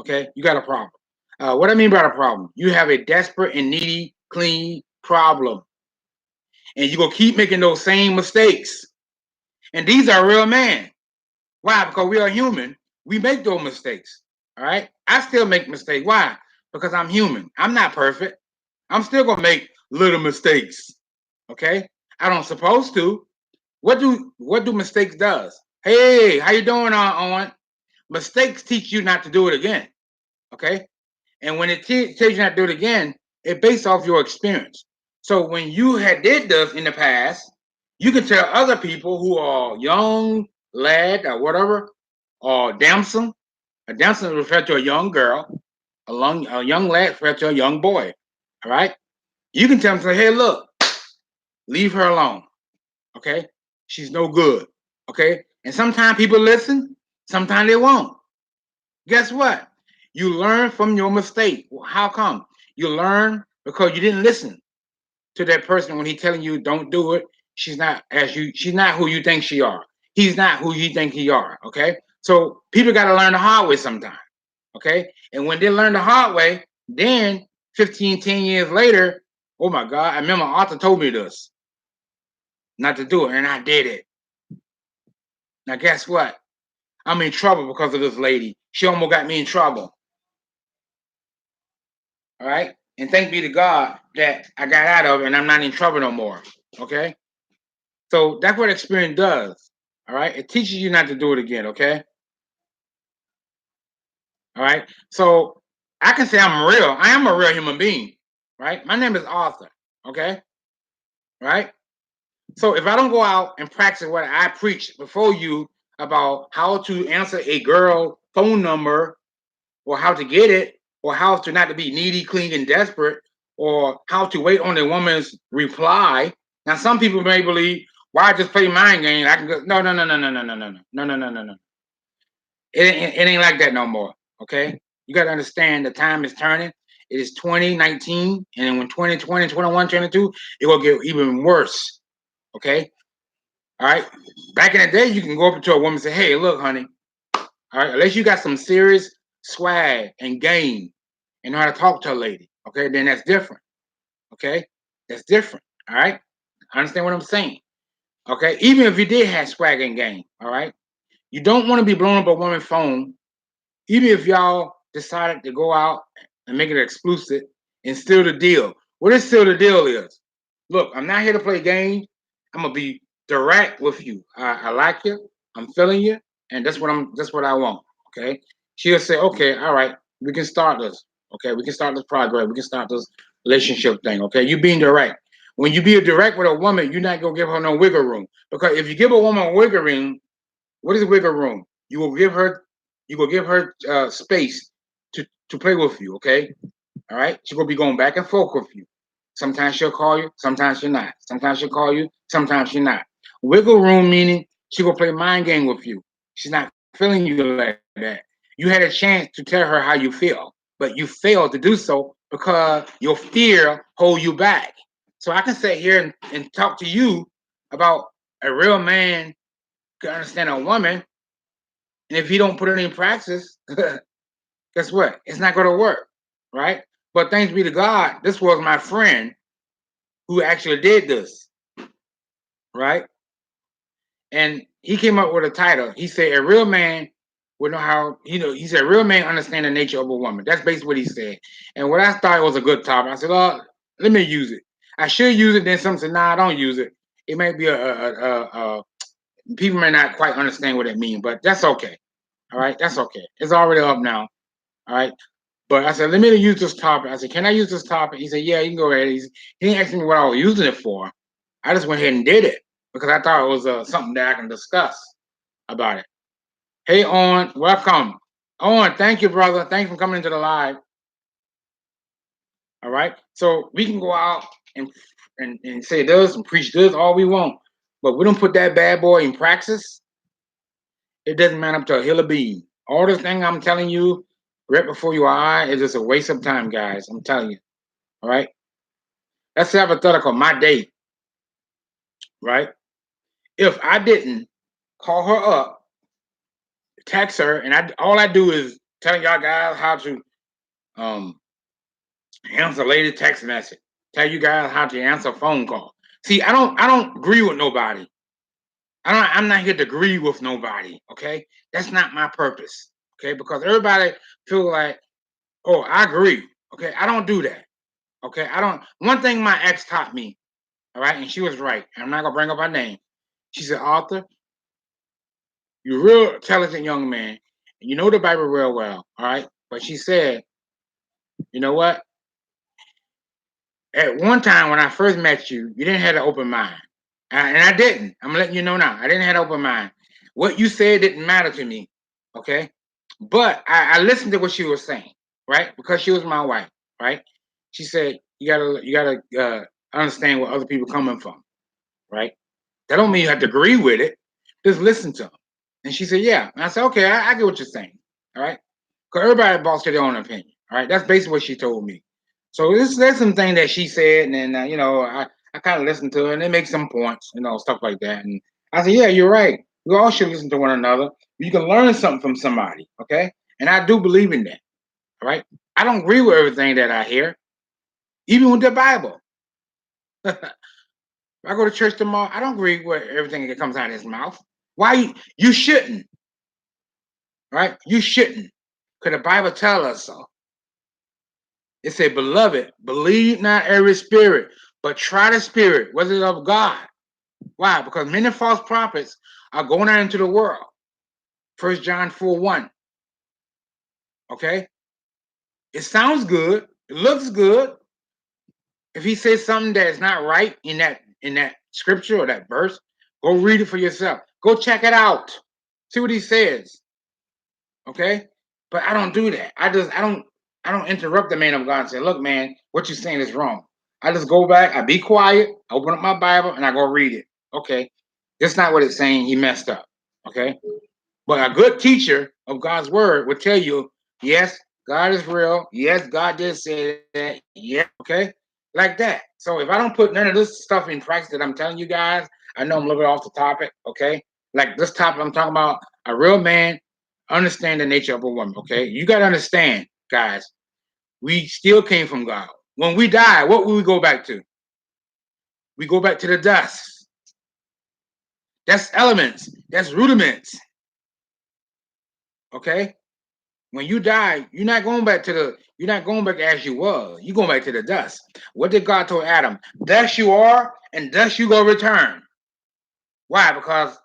Okay, you got a problem. What I mean by the problem, you have a desperate and needy, clean problem, and you're gonna keep making those same mistakes. And these are real men. Why? Because we are human. We make those mistakes. All right. I still make mistakes. Why? Because I'm human. I'm not perfect. I'm still gonna make little mistakes. Okay. I don't supposed to. What do mistakes does? Hey, how you doing, Owen? Mistakes teach you not to do it again. Okay. And when it tells you not to do it again, it based off your experience. So when you had did this in the past, you can tell other people who are young lad or whatever, or damsel. A damsel referred to a young girl, a young lad referred to a young boy. All right. You can tell them, say, hey, look, leave her alone. Okay. She's no good. Okay. And sometimes people listen, sometimes they won't. Guess what? You learn from your mistake. Well, how come? You learn because you didn't listen to that person when he's telling you don't do it. She's not who you think she are. He's not who you think he are. Okay. So people gotta learn the hard way sometimes. Okay. And when they learn the hard way, then 15, 10 years later, oh my God, I remember Arthur told me this, not to do it, and I did it. Now guess what? I'm in trouble because of this lady. She almost got me in trouble. All right. And thank be to God that I got out of it and I'm not in trouble no more. Okay. So that's what experience does. All right. It teaches you not to do it again. Okay. All right. So I can say I'm real. I am a real human being. Right. My name is Arthur. Okay. Right. So if I don't go out and practice what I preached before you about how to answer a girl phone number or how to get it, or how to not to be needy, clean, and desperate, or how to wait on a woman's reply. Now, some people may believe, why just play mind game? I can go, no, no, no, no, no, no, no, no, no, no, no, no, no, no. It ain't like that no more. Okay, you got to understand the time is turning. It is 2019, and then when 2020, 21, 22, it will get even worse. Okay, all right. Back in the day, you can go up to a woman and say, "Hey, look, honey, all right, unless you got some serious swag and game and know how to talk to a lady, okay, then that's different. Okay, that's different. All right, understand what I'm saying? Okay, even if you did have swag and game, all right, you don't want to be blowing up a woman's phone, even if y'all decided to go out and make it exclusive and steal the deal. What is still the deal is? Look, I'm not here to play games. I'm gonna be direct with you. I like you. I'm feeling you, and that's what I want. Okay. She'll say, okay, all right, we can start this. Okay, we can start this progress. We can start this relationship thing. Okay, you being direct. When you be direct with a woman, you're not gonna give her no wiggle room. Because if you give a woman wiggle room, what is wiggle room? You will give her space to play with you. Okay, all right. She's gonna be going back and forth with you. Sometimes she'll call you, sometimes she'll not. Sometimes she'll call you, sometimes she'll not. Wiggle room meaning she will play mind game with you. She's not feeling you like that. You had a chance to tell her how you feel, but you failed to do so because your fear hold you back. So I can sit here and talk to you about a real man can understand a woman, and if he don't put it in practice, guess what? It's not going to work, right? But thanks be to God, this was my friend who actually did this, right? And he came up with a title. He said, a real man would know how, he said, a real man understand the nature of a woman. That's basically what he said. And what I thought was a good topic, I said, oh, let me use it. I should use it. Then some said, nah, I don't use it. It might be people may not quite understand what it means, but that's okay. All right, that's okay. It's already up now. All right. But I said, let me use this topic. I said, can I use this topic? He said, yeah, you can go ahead. He didn't ask me what I was using it for. I just went ahead and did it because I thought it was something that I can discuss about it. Hey, Owen, welcome. Owen, thank you, brother. Thanks for coming into the live. All right. So we can go out and say this and preach this all we want, but we don't put that bad boy in practice. It doesn't matter up to a hill of beans. All the thing I'm telling you right before your eye is just a waste of time, guys. I'm telling you. All right. That's hypothetical. My day, right? If I didn't call her up, text her, and all I do is tell y'all guys how to um answer lady text message. Tell you guys how to answer a phone call. See, I don't agree with nobody. I'm not here to agree with nobody. Okay, that's not my purpose. Okay, because everybody feel like, oh, I agree. Okay, I don't do that. Okay, I don't. One thing my ex taught me, all right, and she was right. I'm not gonna bring up her name. She said, Arthur, you're a real intelligent young man, and you know the Bible real well. All right, but she said, you know what? At one time when I first met you, you didn't have an open mind. And I didn't. I'm letting you know now. I didn't have an open mind. What you said didn't matter to me. Okay. But I listened to what she was saying, right? Because she was my wife, right? She said, you gotta understand where other people coming from, right? That don't mean you have to agree with it. Just listen to them. And she said, yeah. And I said, okay, I get what you're saying. All right. Because everybody boss to their own opinion. All right. That's basically what she told me. So there's some thing that she said, and then I kind of listened to her, and it makes some points, stuff like that. And I said, yeah, you're right. We all should listen to one another. You can learn something from somebody, okay? And I do believe in that. All right. I don't agree with everything that I hear, even with the Bible. If I go to church tomorrow, I don't agree with everything that comes out of his mouth. Why you shouldn't, right? You shouldn't, because the Bible tells us so. It said, beloved, believe not every spirit, but try the spirit, whether it's of God. Why? Because many false prophets are going out into the world. 1 John 4:1. Okay? It sounds good. It looks good. If he says something that is not right in that scripture or that verse, go read it for yourself. Go check it out. See what he says. Okay? But I don't do that. I don't interrupt the man of God and say, look, man, what you're saying is wrong. I just go back, I be quiet, I open up my Bible, and I go read it. Okay. That's not what it's saying. He messed up. Okay. But a good teacher of God's word will tell you, yes, God is real. Yes, God did say that. Yeah, okay. Like that. So if I don't put none of this stuff in practice that I'm telling you guys, I know I'm a little bit off the topic. Okay. Like this topic I'm talking about, a real man understand the nature of a woman. Okay. You got to understand, guys, we still came from God. When we die, what will we go back to? We go back to the dust. That's elements. That's rudiments. Okay. When you die, you're not going back as you were. You're going back to the dust. What did God told Adam? Dust you are, and dust you go return. Why? Because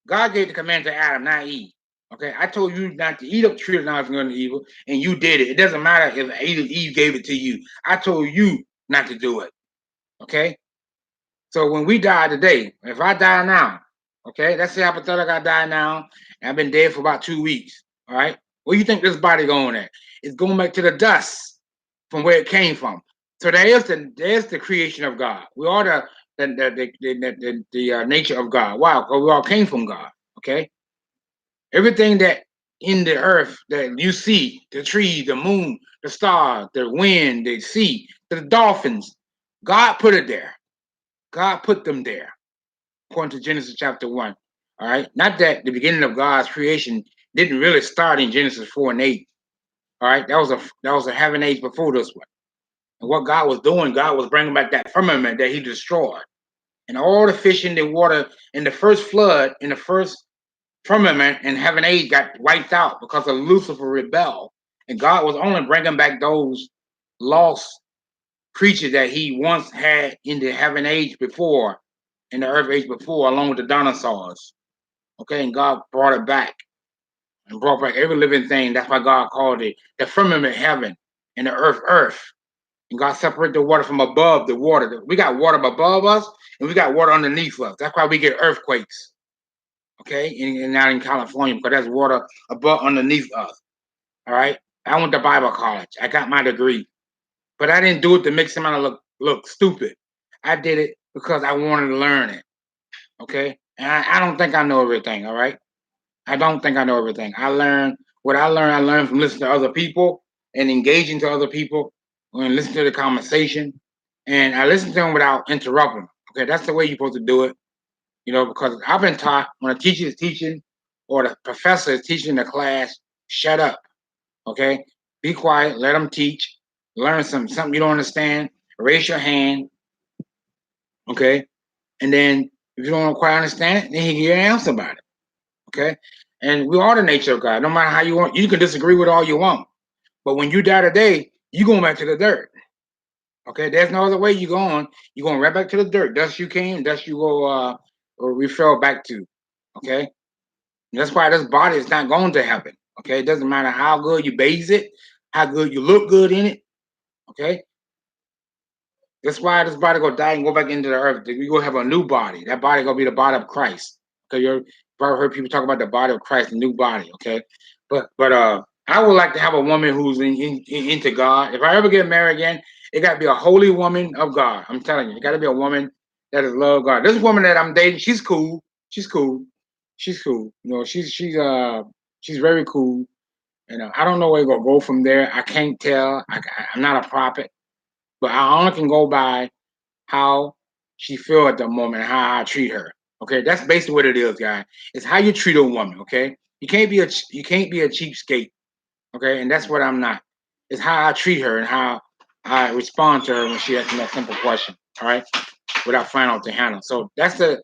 God gave the command to Adam, not Eve. Okay, I told you not to eat up the tree of knowledge of good and evil, and you did it. It doesn't matter if Eve gave it to you. I told you not to do it. Okay, so when we die today, if I die now, okay, let's say hypothetically I die now, and I've been dead for about 2 weeks. All right, where you think this body going at? It's going back to the dust from where it came from. So there's the creation of God. We are the nature of God. Wow, because we all came from God. Okay, everything that in the earth that you see, the trees, the moon, the stars, the wind, the sea, the dolphins, God put it there. God put them there, according to Genesis chapter 1. All right. Not that the beginning of God's creation didn't really start in Genesis 4 and 8. All right. That was a heaven age before this one. And what God was doing, God was bringing back that firmament that he destroyed. And all the fish in the water in the first flood, in the first firmament in heaven age got wiped out because of Lucifer rebelled. And God was only bringing back those lost creatures that he once had in the heaven age before, in the earth age before, along with the dinosaurs. Okay, and God brought it back and brought back every living thing. That's why God called it the firmament heaven and the earth. And God separated the water from above the water. We got water above us and we got water underneath us. That's why we get earthquakes. Okay, and not in California because that's water above underneath us. All right. I went to Bible college. I got my degree. But I didn't do it to make somebody look stupid. I did it because I wanted to learn it. Okay, and I don't think I know everything. All right, I don't think I know everything. I learned what I learned. I learned from listening to other people and engaging to other people and listening to the conversation. And I listen to them without interrupting. Okay, that's the way you're supposed to do it. Because I've been taught when a teacher is teaching or the professor is teaching the class, shut up. Okay, be quiet. Let them teach. Learn something you don't understand. Raise your hand. Okay, and then if you don't quite understand it, then he give you an answer about it. Okay, and we are the nature of God. No matter how you want, you can disagree with all you want, but when you die today, you going back to the dirt. Okay, there's no other way you going. You going right back to the dirt. Dust you came, dust you go. Or we fell back to. Okay, and that's why this body is not going to happen. Okay, it doesn't matter how good you bathe it, how good you look good in it. Okay, that's why this body gonna die and go back into the earth. We gonna have a new body. That body gonna be the body of Christ. Okay, you've probably heard people talk about the body of Christ, the new body. Okay, but I would like to have a woman who's into God. If I ever get married again, it got to be a holy woman of God. I'm telling you, it got to be a woman that is love God. This woman that I'm dating, she's cool. She's cool. She's cool. She's very cool. I don't know where it's gonna go from there. I can't tell. I'm not a prophet, but I only can go by how she feel at the moment, how I treat her. Okay, that's basically what it is, guys. It's how you treat a woman. Okay, you can't be a cheapskate. Okay, and that's what I'm not. It's how I treat her and how I respond to her when she asks me that simple question. All right, without finding out the handle. So that's a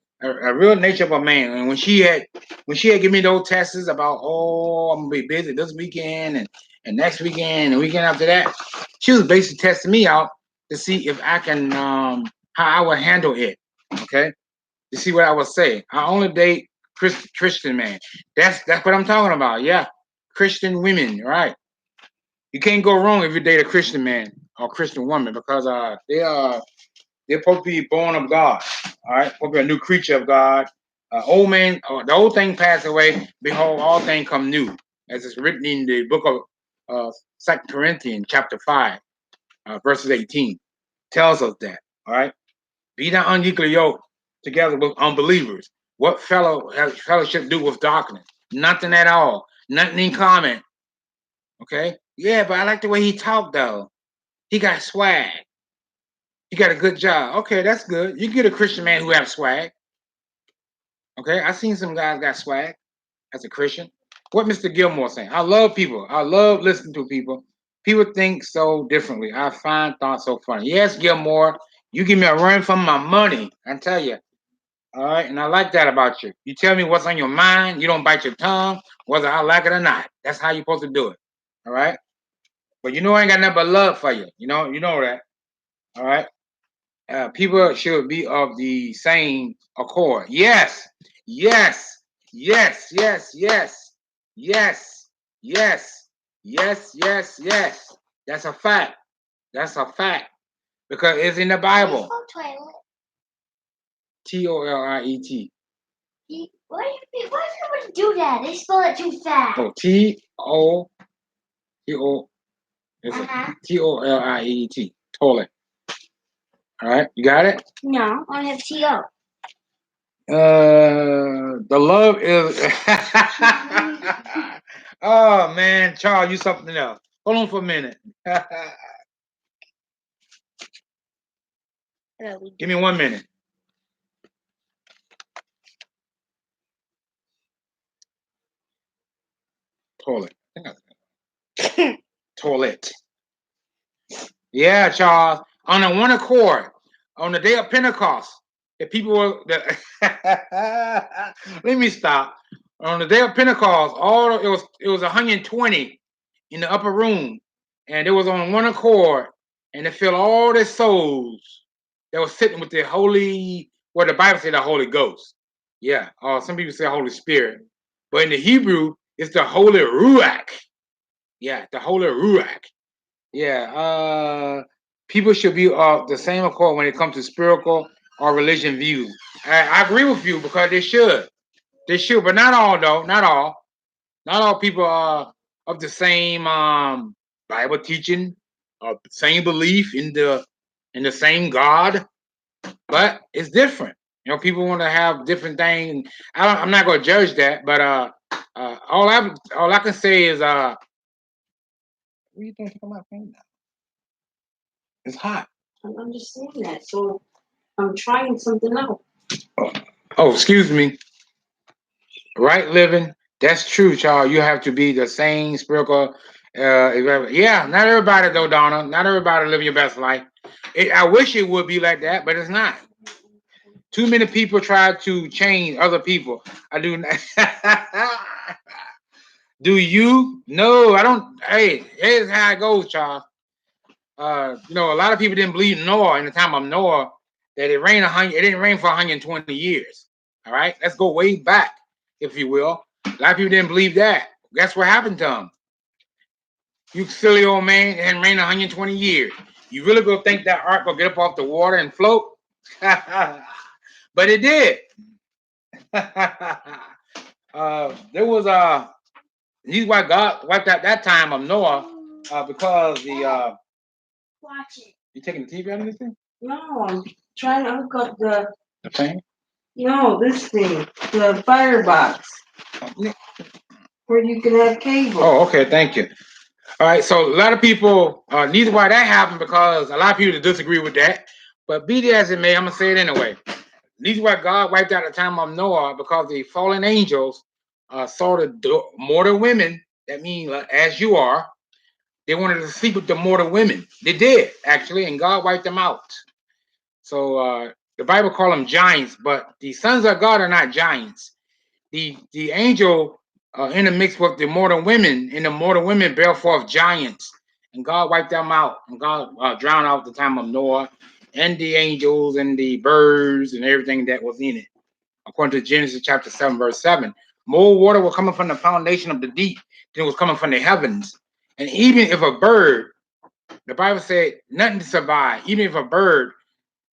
real nature of a man. And when she had given me those tests about, I'm gonna be busy this weekend and next weekend and the weekend after that, she was basically testing me out to see if I can how I would handle it. Okay, to see what I would say. I only date Christian man. That's what I'm talking about. Yeah, Christian women. Right. You can't go wrong if you date a Christian man or Christian woman because they're supposed to be born of God. All right, supposed to be a new creature of God. Old man, the old thing passed away. Behold, all things come new, as it's written in the book of 2 Corinthians, chapter 5, verses 18, tells us that. All right, be not unequally yoked together with unbelievers. What fellowship do with darkness? Nothing at all. Nothing in common. Okay. Yeah, but I like the way he talked though. He got swag. He got a good job. Okay, that's good. You get a Christian man who have swag. Okay, I seen some guys got swag as a Christian. What Mr. Gilmore saying? I love people. I love listening to people. People think so differently. I find thoughts so funny. Yes, Gilmore, you give me a run for my money. I tell you. All right, and I like that about you. You tell me what's on your mind. You don't bite your tongue, whether I like it or not. That's how you're supposed to do it. All right. But I ain't got nothing but love for you. You know that. All right. People should be of the same accord. Yes, yes, yes, yes, yes, yes, yes, yes, yes, yes. That's a fact. That's a fact because it's in the Bible. T-O-L-I-E-T. Why do somebody do that? They spell it too fast. Oh, T-O-T-O. T-O-L-I-E-T. Toilet. All right, you got it. No, I only have T-O. The love is. Oh man, Charles, you something else. Hold on for a minute. Give me 1 minute. Toilet. Toilet. Yeah, Charles. On a one accord, on the day of Pentecost, the people were. Let me stop. On the day of Pentecost, it was 120 in the upper room, and it was on one accord, and it filled all their souls that was sitting with the Holy. Well, the Bible said the Holy Ghost. Yeah. Some people say Holy Spirit, but in the Hebrew, it's the Holy Ruach. Yeah, the Holy Ruach. Yeah. People should be of the same accord when it comes to spiritual or religion views. I agree with you because they should. They should, but not all though. Not all. Not all people are of the same Bible teaching same belief in the same God, but it's different. You know, people want to have different things. I'm not going to judge that, but all I can say is what do you think about thing now? It's hot. I understand that, so I'm trying something out. Oh, excuse me. Right living. That's true, Charles. You have to be the same spiritual. Yeah, not everybody though, Donna. Not everybody live your best life. I wish it would be like that, but it's not. Too many people try to change other people. I do not. Do you? No, I don't. Hey, here's how it goes, Charles. A lot of people didn't believe Noah in the time of Noah that it rained 100. It didn't rain for 120 years. All right, let's go way back, if you will. A lot of people didn't believe that. Guess what happened to them? You silly old man, it hadn't rained 120 years. You really gonna think that ark will get up off the water and float? But it did. There was he's why God wiped out that time of Noah because Watch it. you taking the TV out of this thing? No, I'm trying to hook up the. The fan? No, this thing, the firebox, where you can have cable. Oh, okay, thank you. All right, so a lot of people, neither why that happened because a lot of people disagree with that. But be that as it may, I'm gonna say it anyway. Neither why God wiped out the time of Noah because the fallen angels saw the mortal women. That means as you are, they wanted to sleep with the mortal women. They did actually, and God wiped them out. So the Bible call them giants, but the sons of God are not giants. The angel intermixed with the mortal women, and the mortal women bear forth giants, and God wiped them out, and God drowned out the time of Noah, and the angels and the birds and everything that was in it. According to Genesis chapter 7, verse 7, more water was coming from the foundation of the deep than it was coming from the heavens. And even if a bird, the Bible said nothing to survive, even if a bird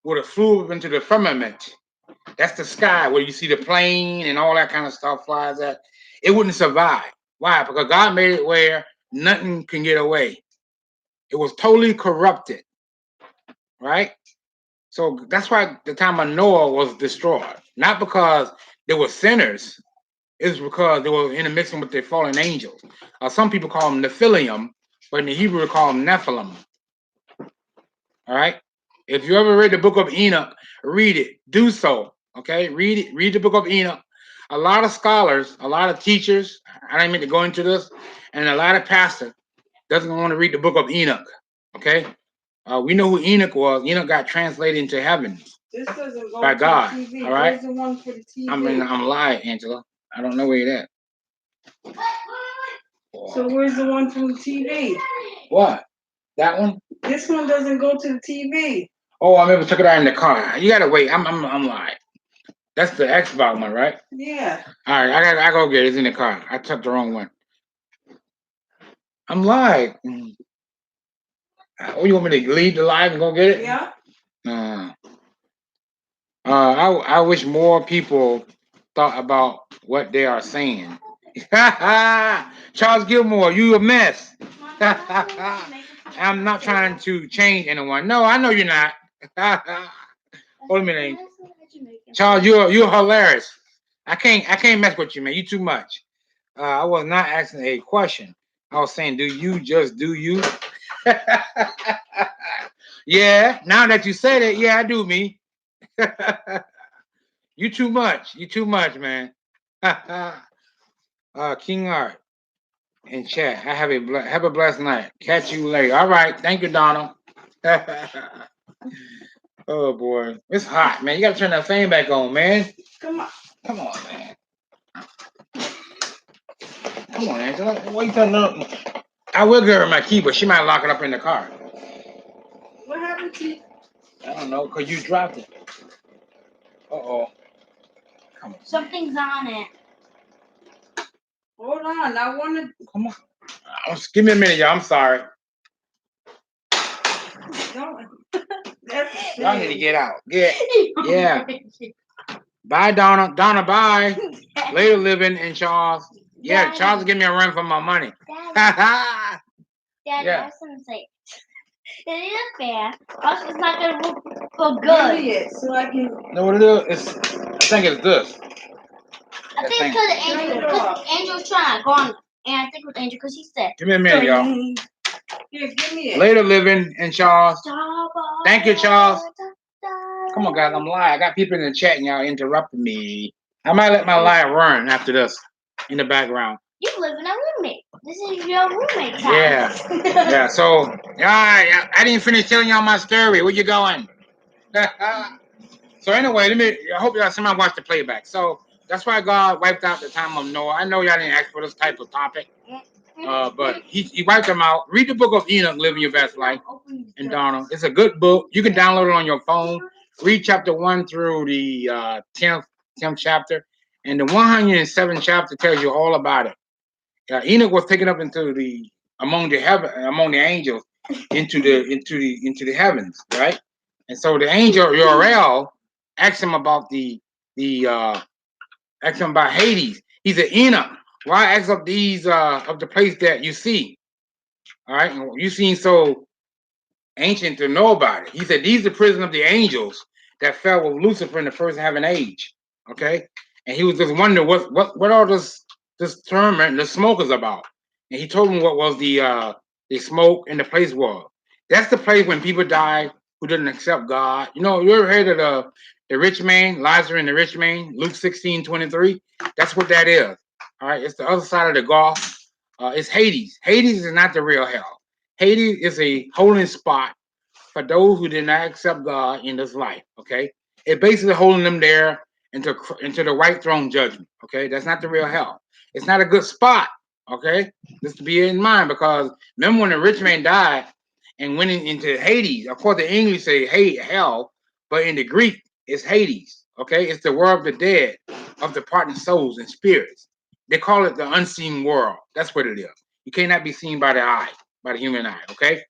would have flew up into the firmament, that's the sky where you see the plane and all that kind of stuff flies at. It wouldn't survive. Why? Because God made it where nothing can get away. It was totally corrupted, right? So that's why the time of Noah was destroyed. Not because there were sinners. It's because they were intermixing with the fallen angels. Some people call them Nephilim, but in the Hebrew they call them Nephilim. All right. If you ever read the book of Enoch, read it. Do so. Okay. Read it. Read the book of Enoch. A lot of scholars, a lot of teachers, I don't mean to go into this, and a lot of pastors doesn't want to read the book of Enoch. Okay. We know who Enoch was. Enoch got translated into heaven This doesn't go by to God. the TV. All right. Where's the one for the TV? I mean, I'm lying, Angela. I don't know where you're at. So where's the one from the TV? What? That one? This one doesn't go to the TV. Oh, I remember took it out in the car. You gotta wait. I'm lying. That's the Xbox one, right? Yeah. All right, I go get it. It's in the car. I took the wrong one. I'm lying. Oh, you want me to leave the live and go get it? Yeah. I wish more people thought about what they are saying. Charles Gilmore, you a mess. I'm not trying to change anyone. No, I know you're not. Hold a minute. Charles, you're hilarious. I can't mess with you, man. You too much. I was not asking a question. I was saying, do you just do you? Yeah. Now that you said it, yeah, I do me. You too much. You too much, man. King Art in chat. Have a blessed night. Catch you later. All right. Thank you, Donald. Oh boy, it's hot, man. You gotta turn that fan back on, man. Come on, man. Come on, Angela. Why you turning up? I will give her my key, but she might lock it up in the car. What happened to you? I don't know, cause you dropped it. Uh-oh. Come on. Something's on it. Hold on, I want to. Come on. Give me a minute, y'all. I'm sorry. Y'all need to get out. Yeah. Bye, Donna. Donna, bye. Later, living in Charles. Yeah, Daddy. Charles will give me a run for my money. Daddy, yeah. I have something to say. It isn't fair. Also, it's not gonna work for Give good. me it so I can know what it is? I think it's this. I think thing. it's because the turn angel, it because off. the angel's trying to go on. And I think it was angel because he said, Give me a minute, y'all. Here, give me it. Later, Living and Charles. Thank you, Charles. Come on, guys. I'm live. I got people in the chat and y'all interrupting me. I might let my live run after this in the background. You live in a roommate. This is your roommate's house. Yeah. Yeah. So, I didn't finish telling y'all my story. Where you going? So anyway, I hope y'all somebody watch the playback. So that's why God wiped out the time of Noah. I know y'all didn't ask for this type of topic, but he wiped them out. Read the book of Enoch, Living Your Best Life, and Donna. It's a good book. You can download it on your phone. Read chapter 1 through the 10th chapter, and the 107th chapter tells you all about it. Enoch was taken up into among the angels into the heavens, right? And so the angel Uriel asked him about asked him about Hades. He said, Enoch, why ask of these of the place that you see? All right, and you seem so ancient to know about it. He said, these are the prison of the angels that fell with Lucifer in the first heaven age. Okay, and he was just wondering what all this term and the smoke is about. And he told him what was the smoke and the place was. That's the place when people die who didn't accept God. You know, you ever heard of the rich man, Lazarus and the rich man, Luke 16:23? That's what that is. All right, it's the other side of the gulf. It's Hades. Hades is not the real hell. Hades is a holding spot for those who did not accept God in this life. Okay, it basically holding them there into the white throne judgment. Okay, that's not the real hell. It's not a good spot. Okay, just to be in mind, because remember when the rich man died and went into Hades. Of course, the English say hey hell, but in the Greek it's Hades. Okay, it's the world of the dead, of departing souls and spirits. They call it the unseen world. That's what it is. You cannot be seen by the eye, by the human eye. Okay,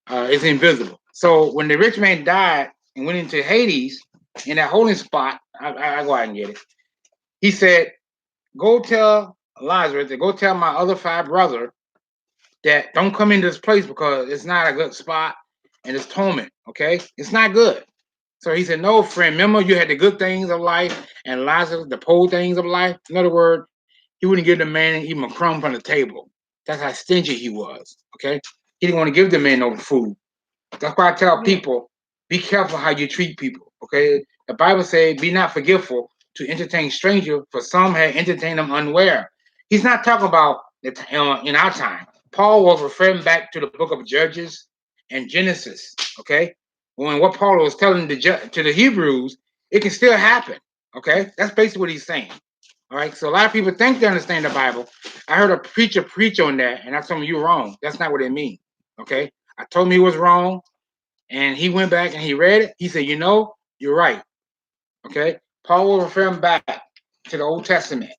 it's invisible. So when the rich man died and went into Hades, in that holding spot, I go out and get it. He said, "Go tell Lazarus to go tell my other 5 brothers that don't come into this place because it's not a good spot and it's torment. Okay, it's not good." So he said, "No, friend. Remember, you had the good things of life and Lazarus the poor things of life." In other words, he wouldn't give the man even a crumb from the table. That's how stingy he was. Okay, he didn't want to give the man no food. That's why I tell people, be careful how you treat people. Okay, the Bible says, "Be not forgetful to entertain strangers, for some have entertained them unaware." He's not talking about in our time. Paul was referring back to the book of Judges and Genesis. Okay, when what Paul was telling to the Hebrews, it can still happen. Okay, that's basically what he's saying. All right, so a lot of people think they understand the Bible. I heard a preacher preach on that, and I told him, "You're wrong. That's not what it means." Okay, I told him he was wrong, and he went back and he read it. He said, "You're right." Okay, Paul was referring back to the Old Testament.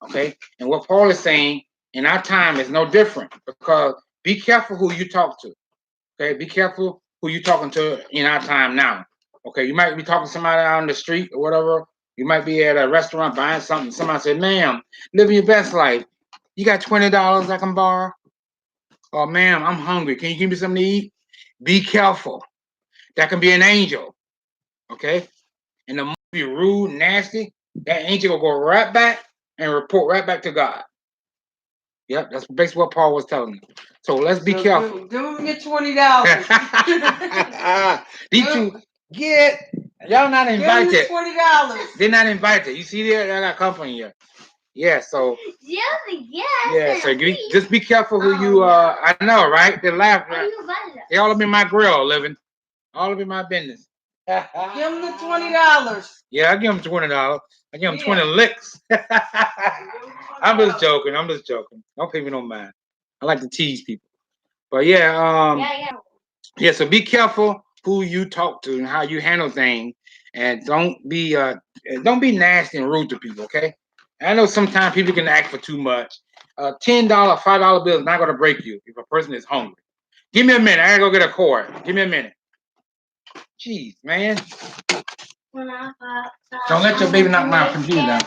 Okay, and what Paul is saying in our time is no different, because be careful who you talk to. Okay, be careful who you talking to in our time now. Okay, you might be talking to somebody out on the street or whatever. You might be at a restaurant buying something. Somebody said, "Ma'am, living your best life. You got $20 I can borrow?" Or, "Ma'am, I'm hungry. Can you give me something to eat?" Be careful. That can be an angel. Okay, and the more you rude, nasty, that angel will go right back and report right back to God. Yep, that's basically what Paul was telling me. So let's be careful. Give him your $20. These two get y'all not invited. Give him $20. They're not invited. You see there, I got company here. Yeah, so so just be careful who you I know, right? They laugh. They all up in my grill living. All up in my business. Give him the $20. Yeah, I give him $20. I give him 20 licks. I'm just joking. I'm just joking. Don't pay me no mind. I like to tease people. But yeah. So be careful who you talk to and how you handle things, and don't be nasty and rude to people. Okay. I know sometimes people can act for too much. $10, $5 bill is not gonna break you if a person is hungry. Give me a minute. I gotta go get a cord. Give me a minute. Jeez, man. Don't let your baby knock my computer down.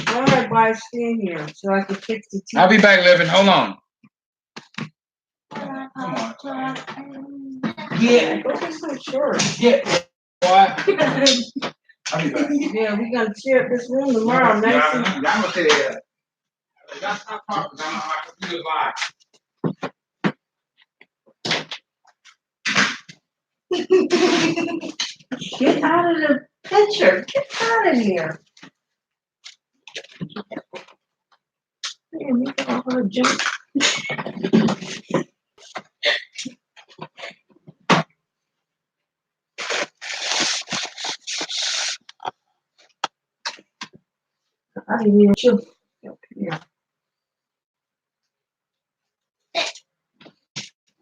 All right, bye. Stand here so I can fix the TV. I'll be back, Living. Hold on. Come on. Yeah, go get some shorts. Yeah. What? I'll be back. Yeah, we're gonna tear up this room tomorrow. Nice and I'm gonna say that. That's not talking. I'm on my computer live. get out of the picture. Get out of here. Man, we got her junk. I didn't even show. Yeah.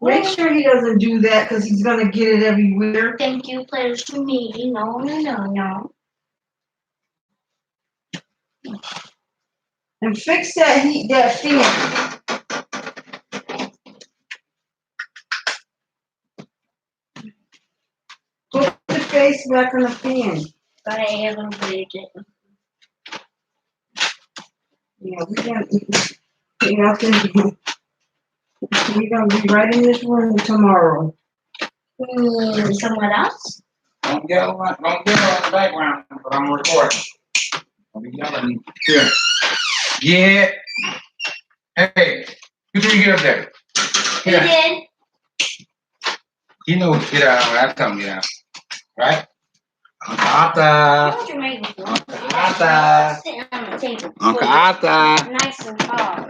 Make sure he doesn't do that because he's gonna get it everywhere. Thank you, players to me. No. And fix that heat, that fan. Put the face back on the fan. But I haven't played it. Yeah, we got nothing. We're gonna be right in this room tomorrow. Someone else? Don't yell in the background, but I'm recording. I'll be yelling here. Yeah. Hey, who did you get up there? He did. You know, get out. I tell him, get out. Right? Uncle Arthur. Hold your microphone. Uncle Arthur. Sit on the table. Uncle Arthur. Nice and tall.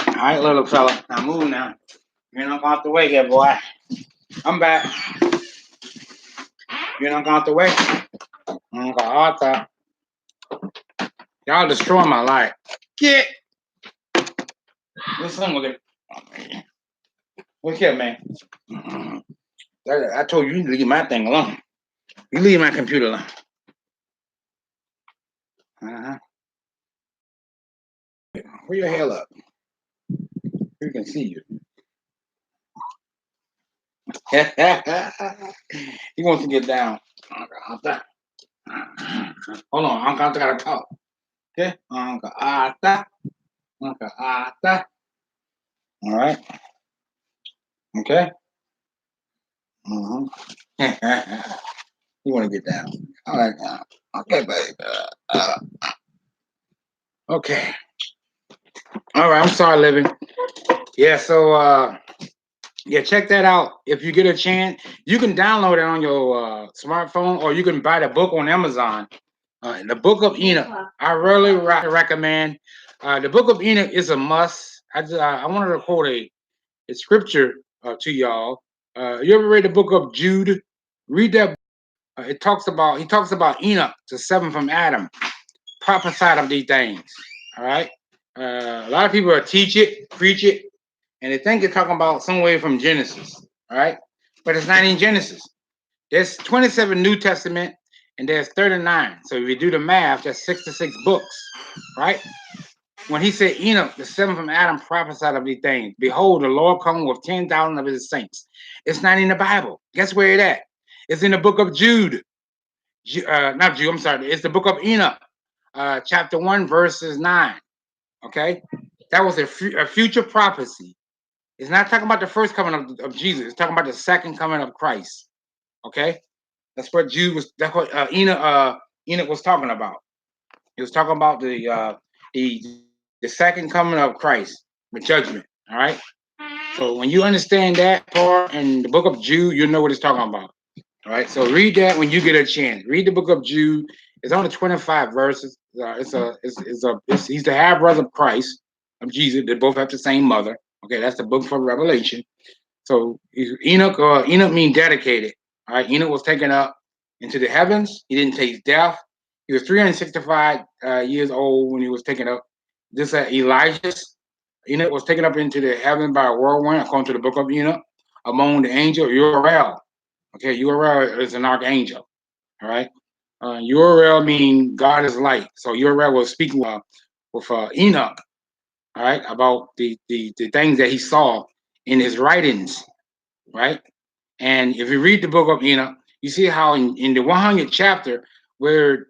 All right, little fella. Now move now. You're not going out the way here, boy. I'm back. You're not going out the way. Uncle Arthur. Y'all destroying my life. Get. Listen, look at. Look here, man. I told you, you leave my thing alone. You leave my computer alone. Put your hell up. We can see you. He wants to get down. Hold on, Uncle Arthur gotta talk. Okay, Uncle Arthur. Uncle Arthur. All right. Okay. You want to get down? All right. Okay, baby. Okay. All right. I'm sorry, Living. Yeah. So, yeah, check that out. If you get a chance, you can download it on your smartphone, or you can buy the book on Amazon. The Book of Enoch. I really recommend. The Book of Enoch is a must. I wanted to quote a scripture to y'all. You ever read the Book of Jude? Read that. He talks about Enoch, the seventh from Adam, prophesied of these things. All right. A lot of people teach it, preach it, and they think they're talking about some way from Genesis. All right, but it's not in Genesis. There's 27 New Testament, and there's 39. So if you do the math, that's 66 books. Right. When he said Enoch, the seventh from Adam, prophesied of these things. Behold, the Lord coming with 10,000 of his saints. It's not in the Bible. Guess where it at? It's in the book of Jude. Not Jude, I'm sorry. It's the book of Enoch, chapter 1, verses 9. Okay? That was a future prophecy. It's not talking about the first coming of Jesus. It's talking about the second coming of Christ. Okay? That's what Enoch was talking about. He was talking about the second coming of Christ, the judgment. All right? So when you understand that part in the book of Jude, you know what it's talking about. All right, so read that when you get a chance. Read the book of Jude. It's only 25 verses. He's the half brother of Christ, of Jesus. They both have the same mother. Okay, that's the book for Revelation. So Enoch means dedicated. All right, Enoch was taken up into the heavens. He didn't taste death. He was 365 years old when he was taken up. This Elijah's. Enoch was taken up into the heaven by a whirlwind, according to the book of Enoch, among the angel Uriel. Okay, Uriel is an archangel. All right. Uriel means God is light. So Uriel was speaking with Enoch, all right, about the things that he saw in his writings, right? And if you read the book of Enoch, you see how in the 100th chapter, where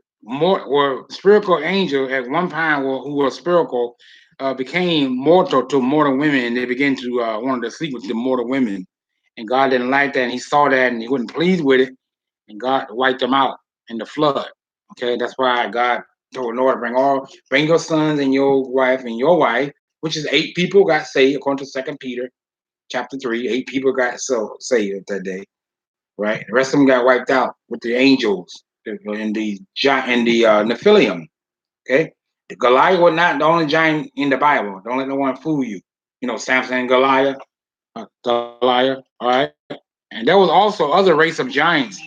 spiritual angel at one time who was spiritual, became mortal to mortal women, and they began to wanted to sleep with the mortal women, and God didn't like that, and He saw that, and He wasn't pleased with it, and God wiped them out in the flood. Okay, that's why God told Noah to bring your sons and your wife, which is 8 people got saved according to Second Peter chapter 3. 8 people got saved that day, right? The rest of them got wiped out with the angels in the Nephilim. Okay, the Goliath was not the only giant in the Bible. Don't let no one fool you. You know, Samson and Goliath, Goliath. All right, and there was also other race of giants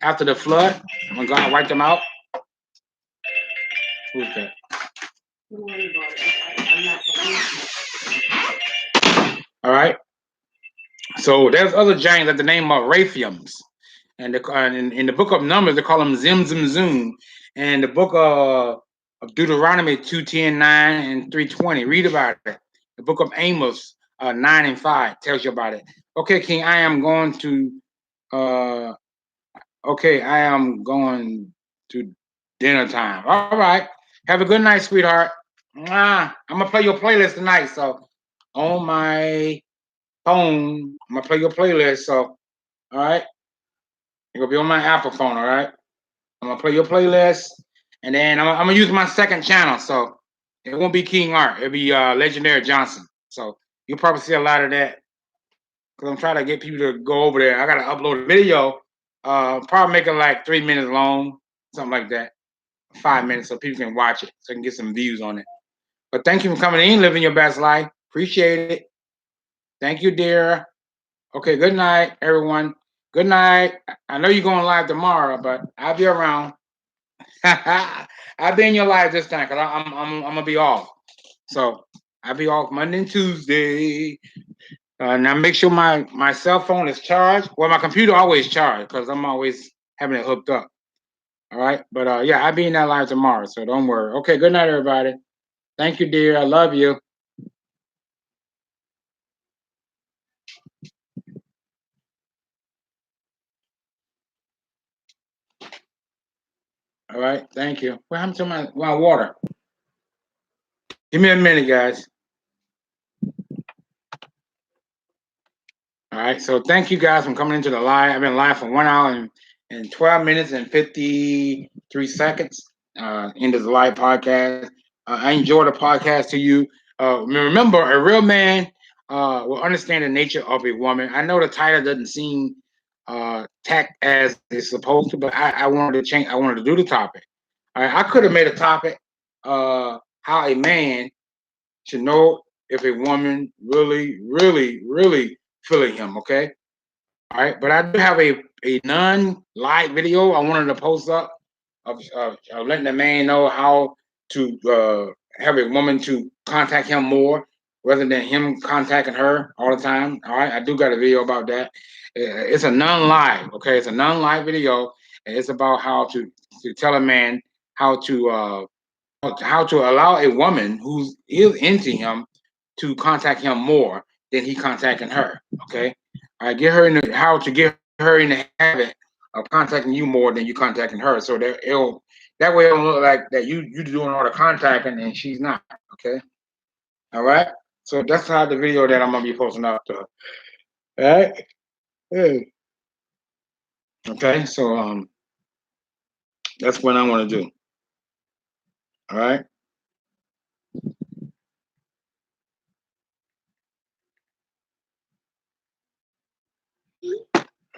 after the flood when God wiped them out. Who's that? Don't worry about it. I'm not All right. So there's other giants that the name of Raphaims. And in the book of Numbers, they call them Zim Zim Zoom. And the book of Deuteronomy 2:10, 9, and 3:20, read about it. The book of Amos 9 and 5 tells you about it. Okay, King, I am going to dinner time. All right. Have a good night, sweetheart. I'm gonna play your playlist tonight. So on my phone, I'm gonna play your playlist. So all right. You're gonna be on my Apple phone, all right? I'm gonna play your playlist, and then I'm gonna use my second channel, so it won't be King Art. It'll be Legendary Johnson. So you'll probably see a lot of that because I'm trying to get people to go over there. I gotta upload a video, probably make it like 3 minutes long, something like that, 5 minutes, so people can watch it, so I can get some views on it. But thank you for coming in, living your best life. Appreciate it. Thank you, dear. Okay, good night, everyone. Good night. I know you're going live tomorrow, but I'll be around. I'll be in your live this time because I'm gonna be off. So I'll be off Monday and Tuesday. Now make sure my cell phone is charged. Well, my computer always charged because I'm always having it hooked up. All right, but yeah, I'll be in that live tomorrow, so don't worry. Okay, good night, everybody. Thank you, dear. I love you. All right, thank you. What happened to my water? Give me a minute, guys. All right, so thank you guys for coming into the live. I've been live for 1 hour and 12 minutes and 53 seconds into the live podcast. I enjoy the podcast to you. Remember, a real man will understand the nature of a woman. I know the title doesn't seem tact as it's supposed to, but I wanted to change. I wanted to do the topic. All right, I could have made a topic how a man should know if a woman really, really, really feeling him. Okay. All right. But I do have a non-live video I wanted to post up of letting the man know how to have a woman to contact him more rather than him contacting her all the time. All right. I do got a video about that. It's a non-live. Okay. It's a non-live video. And it's about how to tell a man how to allow a woman who is into him to contact him more than he contacting her. Okay, I get her in the how to get her in the habit of contacting you more than you contacting her. So that way it'll look like that you doing all the contacting and she's not. Okay, all right. So that's how the video that I'm gonna be posting up to. All right. Hey. Okay. So that's what I want to do. All right.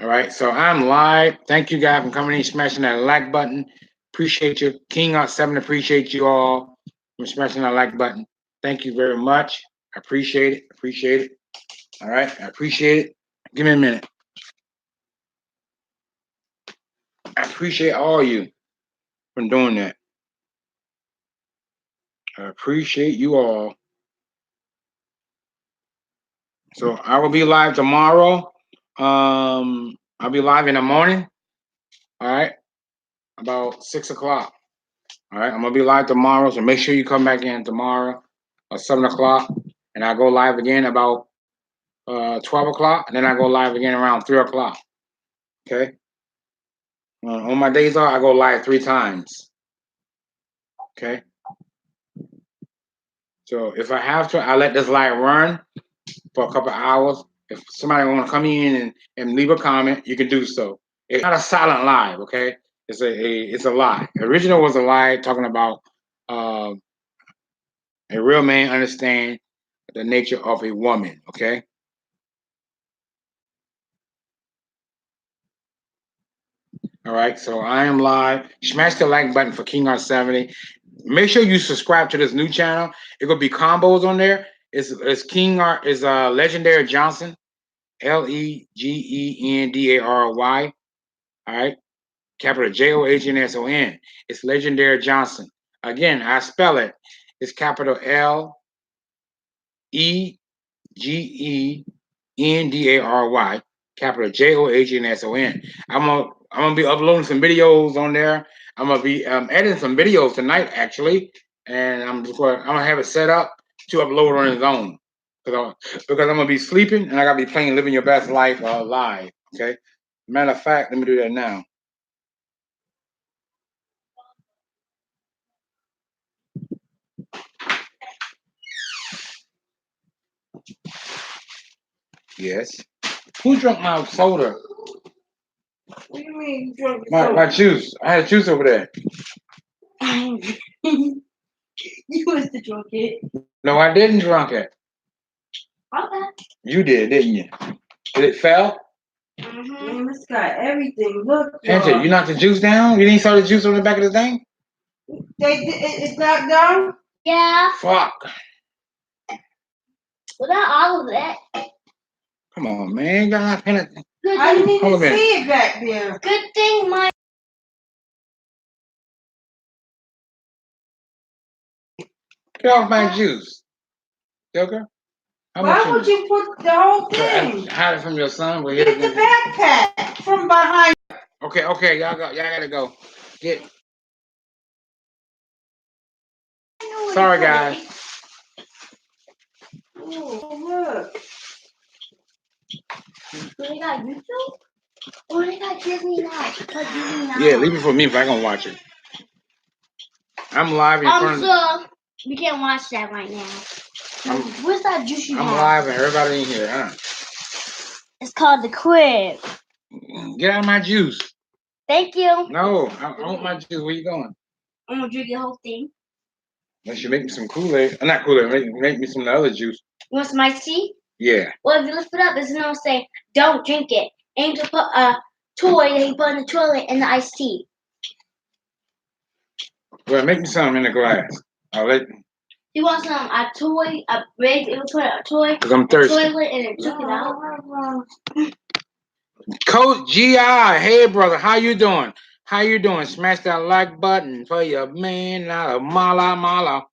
All right, so I'm live. Thank you guys for coming in, smashing that like button. Appreciate you. King out 7, appreciate you all for smashing that like button. Thank you very much. I appreciate it. Appreciate it. All right, I appreciate it. Give me a minute. I appreciate all you for doing that. I appreciate you all. So I will be live tomorrow. I'll be live in the morning. All right, about 6 o'clock. All right, I'm gonna be live tomorrow, so make sure you come back in tomorrow at 7 o'clock, and I go live again about 12 o'clock, and then I go live again around 3 o'clock. Okay. On my days off, I go live 3 times. Okay. So if I have to, I let this live run for a couple of hours. If somebody want to come in and leave a comment, you can do so. It's not a silent live, okay? It's a lie. The original was a lie talking about uh, a real man understand the nature of a woman, okay? All right, so I am live. Smash the like button for King Art 70. Make sure you subscribe to this new channel. It will be combos on there. It's King Art is Legendary Johnson, Legendary. All right, capital JOHNSON. It's Legendary Johnson. Again, I spell it. It's capital LEGENDARY, capital JOHNSON. I'm gonna be uploading some videos on there. I'm gonna be editing some videos tonight actually, and I'm gonna have it set up to upload on its own because I'm gonna be sleeping and I gotta be playing "Living Your Best Life" live. Okay. Matter of fact, let me do that now. Yes. Who drank my soda? What do you mean you drunk My juice. I had juice over there. You was the drunk kid. No, I didn't drink it. Okay. You did, didn't you? Did it fail? Man, this got everything. Look, Angela, y'all. you knocked the juice down? You didn't saw the juice on the back of the thing? It's not done? Yeah. Fuck. Well, not all of it. Come on, man. Y'all not paying attention. Good I thing. didn't even Hold a minute. see it back there. Good thing my. Get off my juice. Joker? How much Why would you put the whole thing? Hide it from your son. But Get the backpack from behind. Okay, y'all gotta go. Get. Sorry, guys. Oh, look. They got YouTube? Or they got Disney Now? Disney Now. Yeah, leave it for me if I can watch it. I'm live in front of. So we can't watch that right now. Where's that juice you I'm have? live and everybody in here, huh? It's called the Crib. Get out of my juice. Thank you. No, I want my juice. Where you going? I'm gonna drink the whole thing. Unless you make me some Kool-Aid. Not Kool-Aid. Make me some other juice. You want some iced tea? Yeah. Well, if you lift it up, it's gonna say, "Don't drink it." And you put a toy that you put in the toilet in the iced tea. Well, make me some in the glass. I'll let. You want some a toy, a big? You put a toy, Cause I'm thirsty. toilet, and it took it out. Coach GI, hey brother, how you doing? How you doing? Smash that like button for your man, not a mala.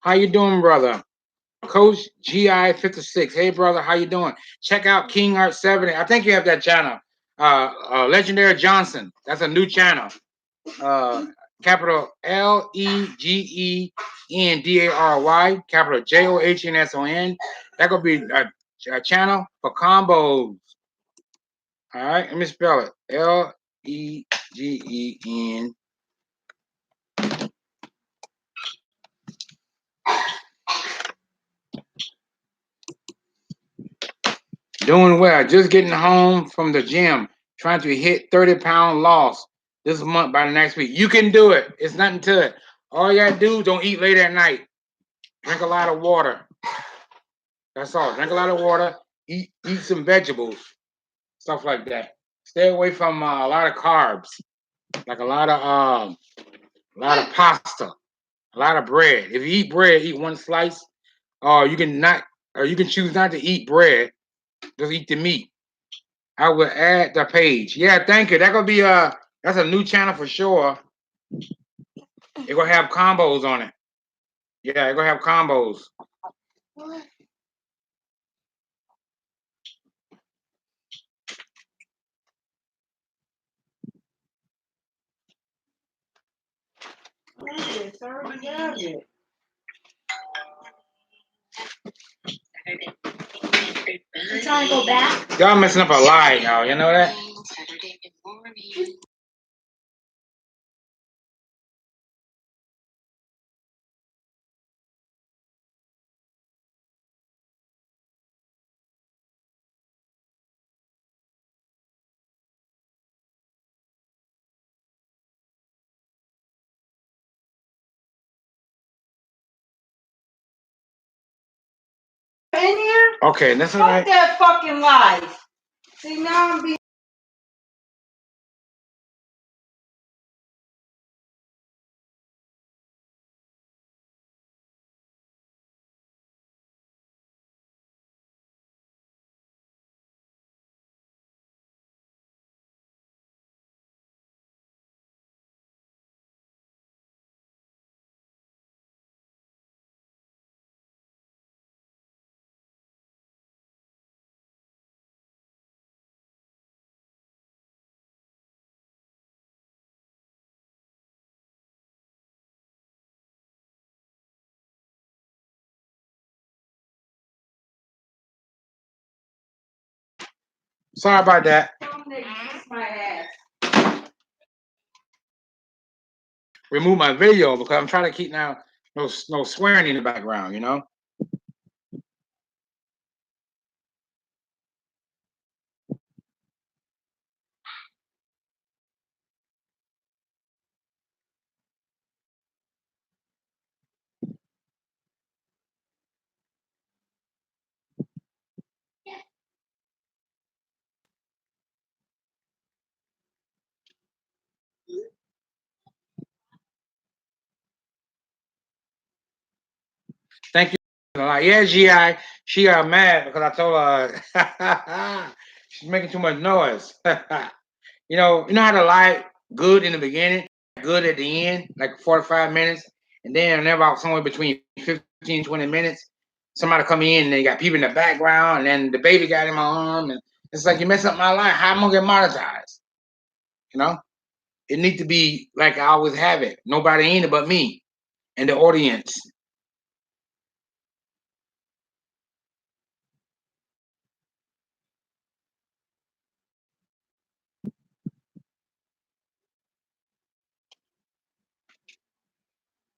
How you doing, brother? Coach GI 56. Hey brother, how you doing? Check out King Art 70. I think you have that channel. Legendary Johnson. That's a new channel. Capital LEGENDARY, capital JOHNSON. That could be a channel for combos. All right, let me spell it. LEGEN. Doing well. Just getting home from the gym. Trying to hit 30-pound loss this month by the next week. You can do it. It's nothing to it. All you gotta do, don't eat late at night. Drink a lot of water. That's all. Drink a lot of water. Eat some vegetables. Stuff like that. Stay away from a lot of carbs. Like a lot of pasta. A lot of bread. If you eat bread, eat one slice. Or you can choose not to eat bread. Just eat the meat. I will add the page. Yeah, thank you. That's a new channel for sure. It's gonna have combos on it. Yeah, it's gonna have combos. It's already got it. I'm trying to go back. Y'all messing up a lie, y'all. You know that? Okay, that's all Fuck right. that fucking life. See, now I'm being. Sorry about that. Tell them they kiss my ass. Remove my video because I'm trying to keep now no swearing in the background, you know? Thank you. Yeah, she got mad because I told her she's making too much noise. You know how to lie good in the beginning, good at the end, like 45 minutes, and then about somewhere between 15, 20 minutes, somebody come in and they got people in the background, and then the baby got in my arm, and it's like you mess up my life. How am I gonna get monetized? You know, it needs to be like I always have it. Nobody in it but me and the audience.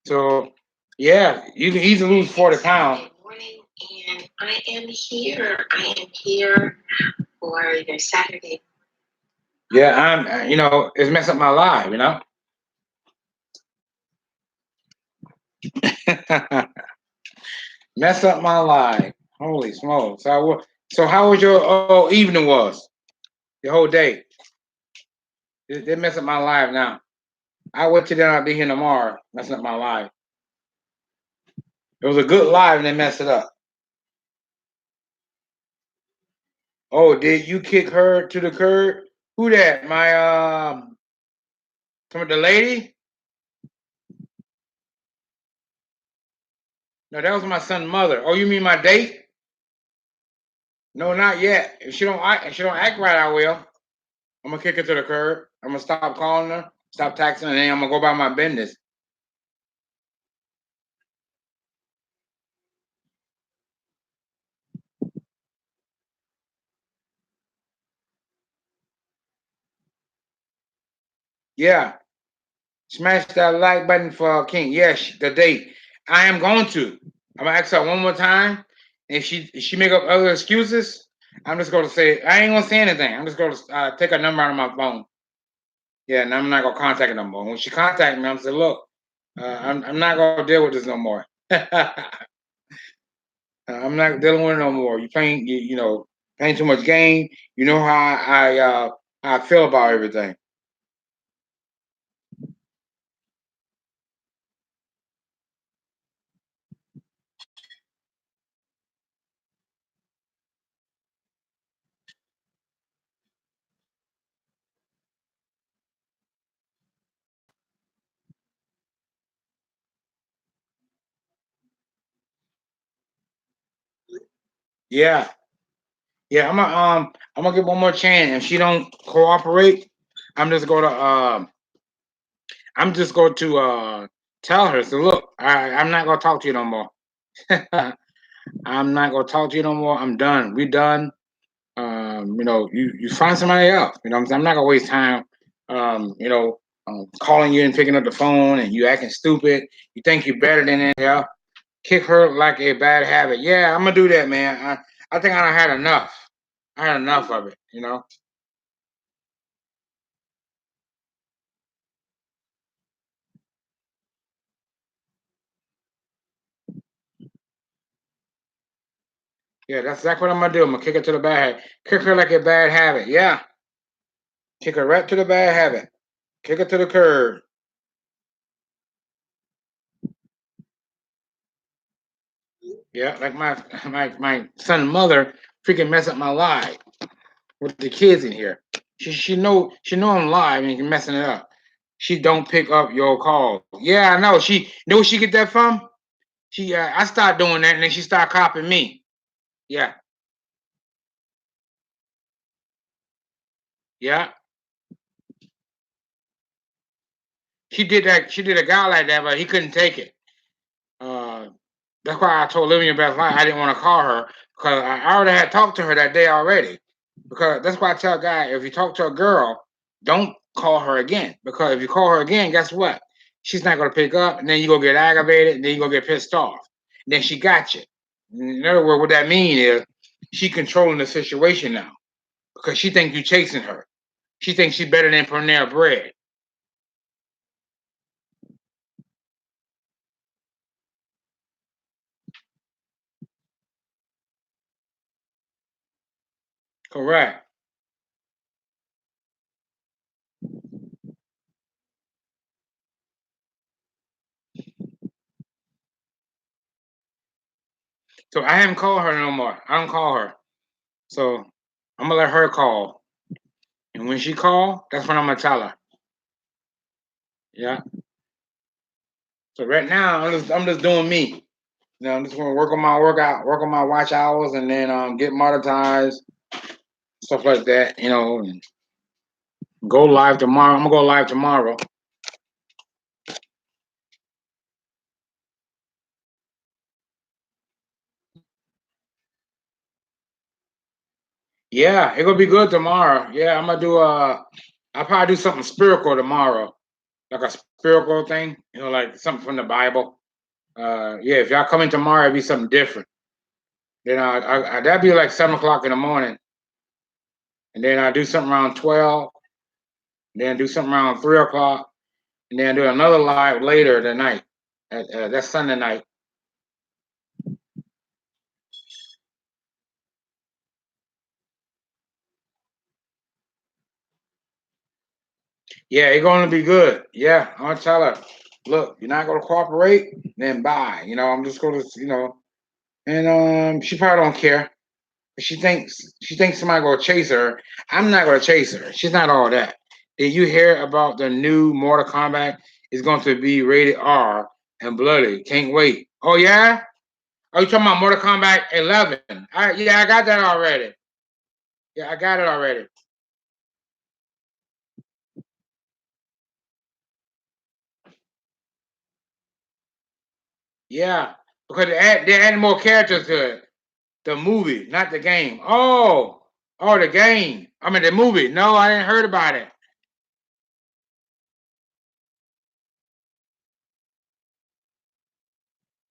So yeah, you can easily lose 40 pounds. Good morning, and I am here. I am here for your Saturday. Yeah, it's messed up my life, messed up my life. Holy smokes. So how was your evening was? Your whole day? It messed up my life now. I wait till then I'll be here tomorrow. Messing up my life. It was a good live and they messed it up. Oh, did you kick her to the curb? Who that? The lady? No, that was my son's mother. Oh, you mean my date? No, not yet. If she don't act right, I will. I'm gonna kick her to the curb. I'm gonna stop calling her, stop texting her, and then I'm gonna go about my business. Yeah. Smash that like button for King. Yes, the date. I am going to. I'm gonna ask her one more time. If she make up other excuses, I'm just gonna say I ain't gonna say anything. I'm just gonna take her number out of my phone. Yeah, and I'm not gonna contact her no more. When she contact me, I'm gonna say, look, I'm not gonna deal with this no more. I'm not dealing with it no more. Playing too much game. You know how I feel about everything. Yeah. Yeah, I'm gonna give one more chance. If she don't cooperate, I'm just going to tell her. So look, I'm not gonna talk to you no more. I'm not gonna talk to you no more. I'm done. We done. You find somebody else. I'm not gonna waste time. Calling you and picking up the phone and you acting stupid. You think you're better than anybody else. Kick her like a bad habit. Yeah, I'm gonna do that, man. I think I done had enough. I had enough of it. Yeah, that's exactly what I'm gonna do. I'm gonna kick her to the bad habit. Kick her like a bad habit. Yeah. Kick her right to the bad habit. Kick her to the curb. Yeah, like my son's mother freaking mess up my life with the kids in here. She know I'm live and messing it up. She don't pick up your call. Yeah, I know. She know where she get that from? She I started doing that and then she started copying me. Yeah, yeah. She did that. She did a guy like that, but he couldn't take it. Uh, that's why I told Living Your Best Life I didn't want to call her because I already had talked to her that day already. Because that's why I tell a guy if you talk to a girl, don't call her again. Because if you call her again, guess what? She's not gonna pick up, and then you go get aggravated, and then you go get pissed off. And then she got you. In other words, what that means is she controlling the situation now because she thinks you chasing her. She thinks she's better than Panera Bread. Correct. So I haven't called her no more. I don't call her. So I'm gonna let her call. And when she call, that's when I'm gonna tell her. Yeah. So right now I'm just doing me. I'm just gonna work on my workout, work on my watch hours, and then get monetized, stuff like that. And go live tomorrow. I'm gonna go live tomorrow. Yeah, it's gonna be good tomorrow. Yeah, I'm gonna do I'll probably do something spiritual tomorrow, like a spiritual thing. Like something from the Bible. Yeah, if y'all come in tomorrow, it'll be something different. Then that'd be like 7 o'clock in the morning, and then I do something around 12. Then do something around 3 o'clock, and then do another live later tonight. That's Sunday night. Yeah, it's gonna be good. Yeah, I'm gonna tell her, look, you're not gonna cooperate, then bye. I'm just gonna, and she probably don't care. She thinks somebody gonna chase her. I'm not gonna chase her. She's not all that. Did you hear about the new Mortal Kombat? Is going to be rated R and bloody. Can't wait. Oh yeah? Are you talking about Mortal Kombat 11? Yeah, I got that already. Yeah, I got it already. Yeah, because they're adding more characters to it. The movie, not the game. Oh, the game. I mean the movie. No, I didn't heard about it.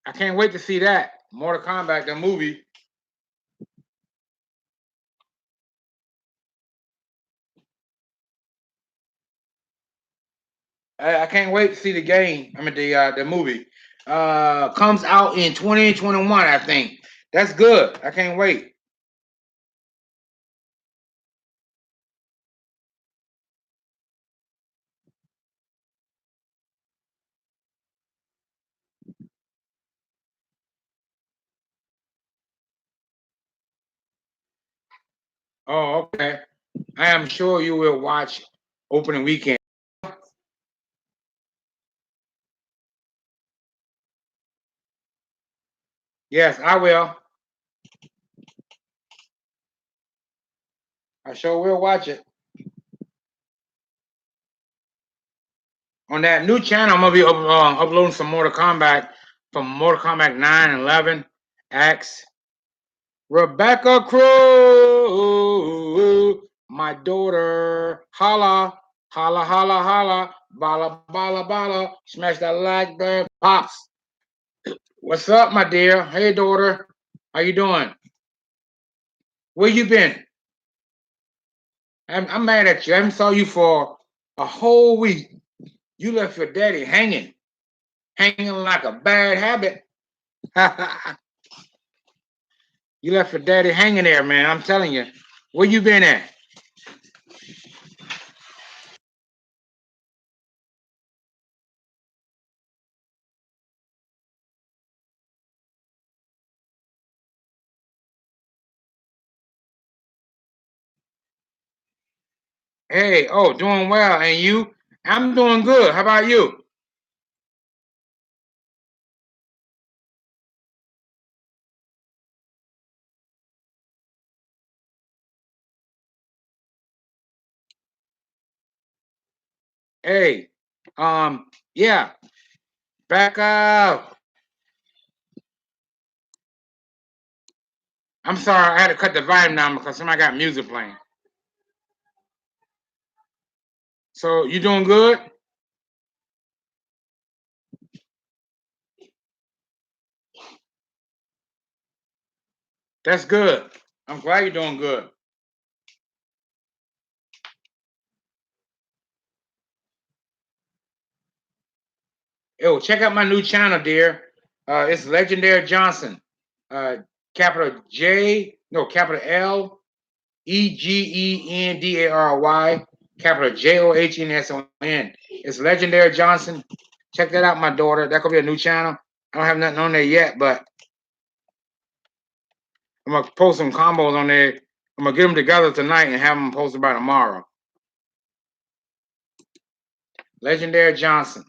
I can't wait to see that. Mortal Kombat, the movie. I can't wait to see the game. I mean the movie. Comes out in 2021, I think. That's good. I can't wait. Oh, okay. I am sure you will watch opening weekend. Yes, I will. I sure will watch it. On that new channel, I'm gonna be uploading some Mortal Kombat from Mortal Kombat 9 and 11. X Rebecca Crew, my daughter. Holla, holla, holla, holla, bala, bala, bala. Smash that like button, pops. What's up, my dear? Hey, daughter. How you doing? Where you been? I'm mad at you. I haven't saw you for a whole week. You left your daddy hanging like a bad habit. You left your daddy hanging there, man. I'm telling you. Where you been at? Hey, oh, doing well. And you? I'm doing good. How about you? Hey, yeah, back up. I'm sorry, I had to cut the volume down because somebody got music playing. So you doing good? That's good. I'm glad you're doing good. Yo, check out my new channel, dear. It's Legendary Johnson. Capital J, no, capital Legendary, capital JOHNSON. It's Legendary Johnson. Check that out, my daughter. That could be a new channel. I don't have nothing on there yet, but I'm gonna post some combos on there. I'm gonna get them together tonight and have them posted by tomorrow. Legendary Johnson.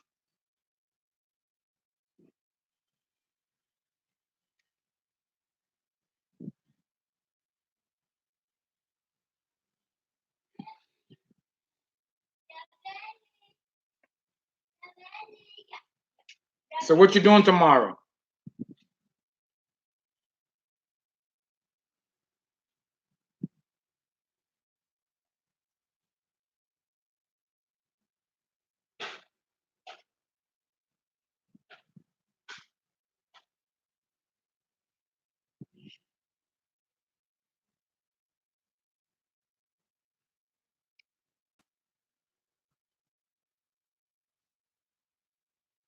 So what you doing tomorrow?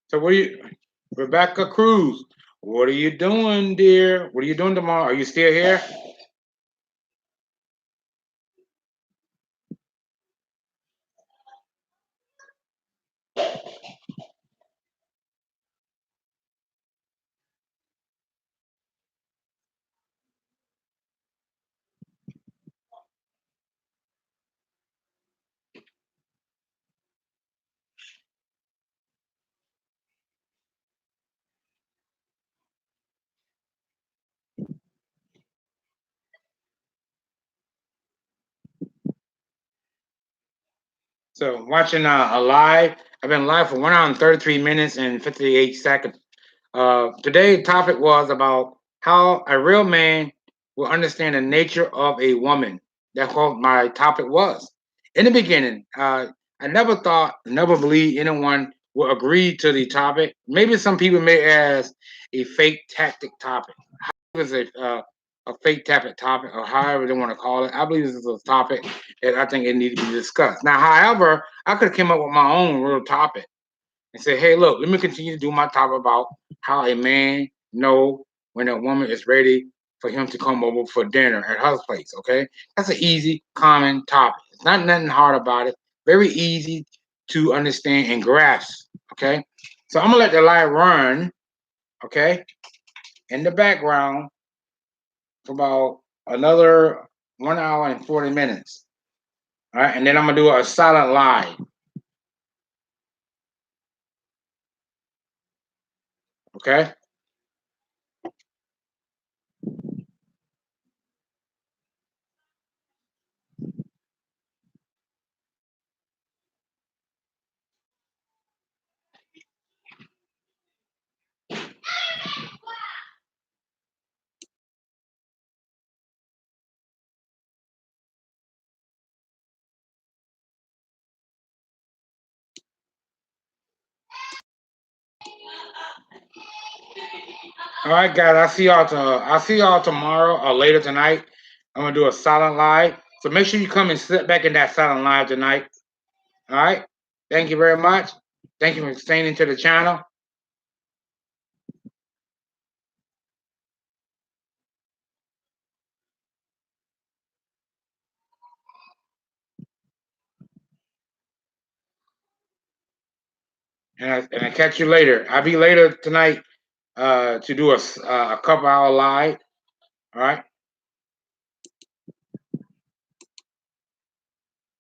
So what are you, Rebecca Cruz? What are you doing, dear? What are you doing tomorrow? Are you still here? So watching a live. I've been live for 1 hour and 33 minutes and 58 seconds. Today's topic was about how a real man will understand the nature of a woman. That's what my topic was. In the beginning, I never thought, never believed anyone would agree to the topic. Maybe some people may ask a fake tactic topic. It's a fake topic, or however they want to call it. I believe this is a topic that I think it needs to be discussed. Now, however, I could have came up with my own real topic and say, hey, look, let me continue to do my topic about how a man know when a woman is ready for him to come over for dinner at her place. Okay, that's an easy, common topic. It's not nothing hard about it. Very easy to understand and grasp. Okay, so I'm gonna let the light run. Okay, in the background for about another 1 hour and 40 minutes. All right, and then I'm gonna do a silent live. Okay. All right, guys. I'll see y'all tomorrow or later tonight. I'm gonna do a silent live. So make sure you come and sit back in that silent live tonight. All right. Thank you very much. Thank you for staying into the channel. and I catch you later. I'll be later tonight to do a couple hour live. All right.